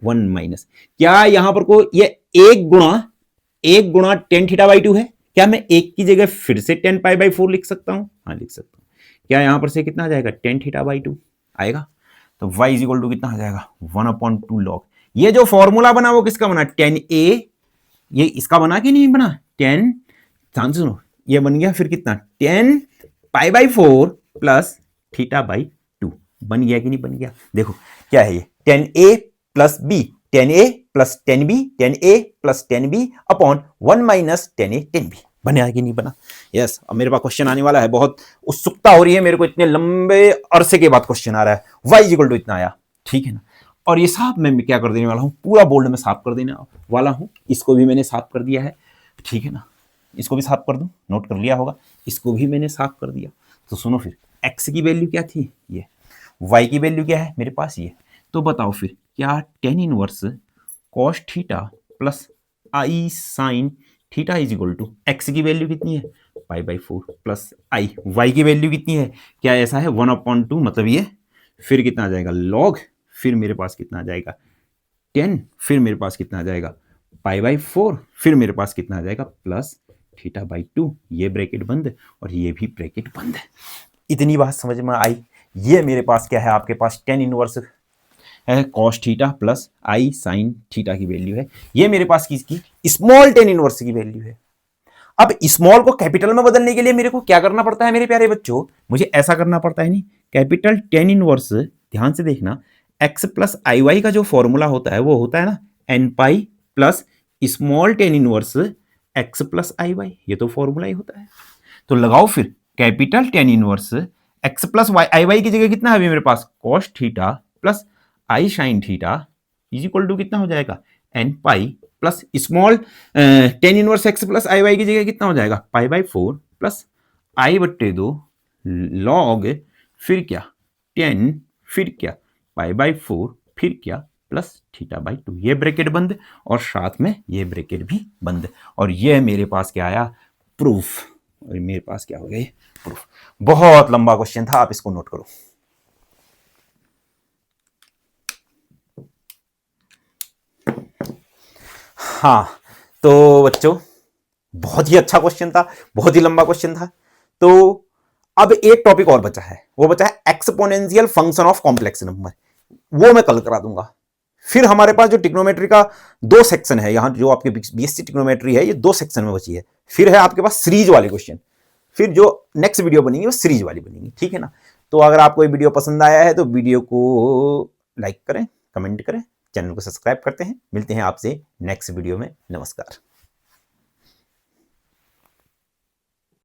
1 माइनस, क्या यहां पर को ये 1 गुणा 10 थीटा बाई 2 है, क्या मैं एक की जगह फिर से 10 पाई बाई 4 लिख सकता हूं, हाँ लिख सकता हूं, क्या यहां पर से कितना आ जाएगा 10 थीटा बाई 2 आएगा, तो y इज इक्वल टू कितना आ जाएगा 1/2 लॉग, ये जो फॉर्मूला बना वो किसका बना 10a, ये इसका बना कि नहीं बना 10, ध्यान से सुनो, ये बन गया फिर कितना 10 पाई बाई 4 प्लस थीटा बाई 2, बन गया कि नहीं बन गया, देखो क्या है ये 10a plus b, 10a plus 10b, 10a plus 10b upon 1 minus 10a 10b, बना कि नहीं बना। यस, अब मेरे पास क्वेश्चन आने वाला है, बहुत उत्सुकता हो रही है मेरे को, इतने लंबे अरसे के बाद क्वेश्चन आ रहा है, y इक्वल टू इतना आया, ठीक है ना। और ये साफ मैं क्या कर देने वाला हूं, पूरा बोल्ड में साफ कर देने वाला हूं, इसको भी मैंने साफ कर दिया है, ठीक है ना, इसको भी साफ कर दूं, नोट कर लिया होगा, इसको भी मैंने साफ कर दिया। तो सुनो फिर x की वैल्यू क्या थी ये, y की वैल्यू क्या है मेरे पास ये, तो बताओ फिर क्या tan inverse cos theta plus i sin theta is equal to x की वैल्यू कितनी है pi by 4 plus i, y की वैल्यू कितनी है, क्या ऐसा है 1/2, मतलब ये फिर कितना आ जाएगा log, फिर मेरे पास कितना आ जाएगा 10, फिर मेरे पास कितना आ जाएगा पाई बाई 4, फिर मेरे पास कितना आ जाएगा प्लस थीटा बाई 2, ये ब्रैकेट बंद और ये भी ब्रैकेट बंद है। इतनी बात समझ में आई। ये मेरे पास क्या है, आपके पास tan इनवर्स है cos theta plus i sin theta की वैल्यू है, ये मेरे पास किसकी स्मॉल tan इनवर्स की वैल्यू है। अब स्मॉल को कैपिटल में बदलने के लिए मेरे को क्या करना पड़ता है मेरे प्यारे बच्चों, मुझे ऐसा करना पड़ता है, नहीं कैपिटल tan इनवर्स, ध्यान से देखना, x प्लस आई वाई का जो फॉर्मूला होता है वो होता है ना n pi plus small tan inverse x plus i y, ये तो फॉर्मूला ही होता है। तो लगाओ फिर capital tan inverse x plus i Y की जगह कितना है अभी मेरे पास cos theta plus i sine theta is equal to कितना हो जाएगा n pi plus small tan inverse x plus i Y की जगह कितना हो जाएगा पाई बाई 4 प्लस आई बट्टे 2 log, फिर क्या 10, फिर क्या π/4, फिर क्या प्लस θ/2, ये ब्रैकेट बंद और साथ में ये ब्रैकेट भी बंद। और ये मेरे पास क्या आया, प्रूफ। और मेरे पास क्या हो गया, ये प्रूफ। बहुत लंबा क्वेश्चन था, आप इसको नोट करो। हाँ तो बच्चों, बहुत ही अच्छा क्वेश्चन था, बहुत ही लंबा क्वेश्चन था। तो अब एक टॉपिक और बचा है, वो बचा है exponential function of complex number. वो मैं कल करा दूंगा। फिर हमारे पास जो ट्रिग्नोमेट्री का 2 सेक्शन है, यहां जो आपके बीएससी ट्रिग्नोमेट्री है, ये 2 सेक्शन में बची है। फिर है आपके पास सीरीज वाले क्वेश्चन। फिर जो नेक्स्ट वीडियो बनेगी वो सीरीज वाली बनेगी, ठीक है ना। तो अगर आपको ये वीडियो पसंद आया है तो वीडियो को लाइक करें, कमेंट करें, चैनल को सब्सक्राइब करते हैं। मिलते हैं आपसे नेक्स्ट वीडियो में। नमस्कार।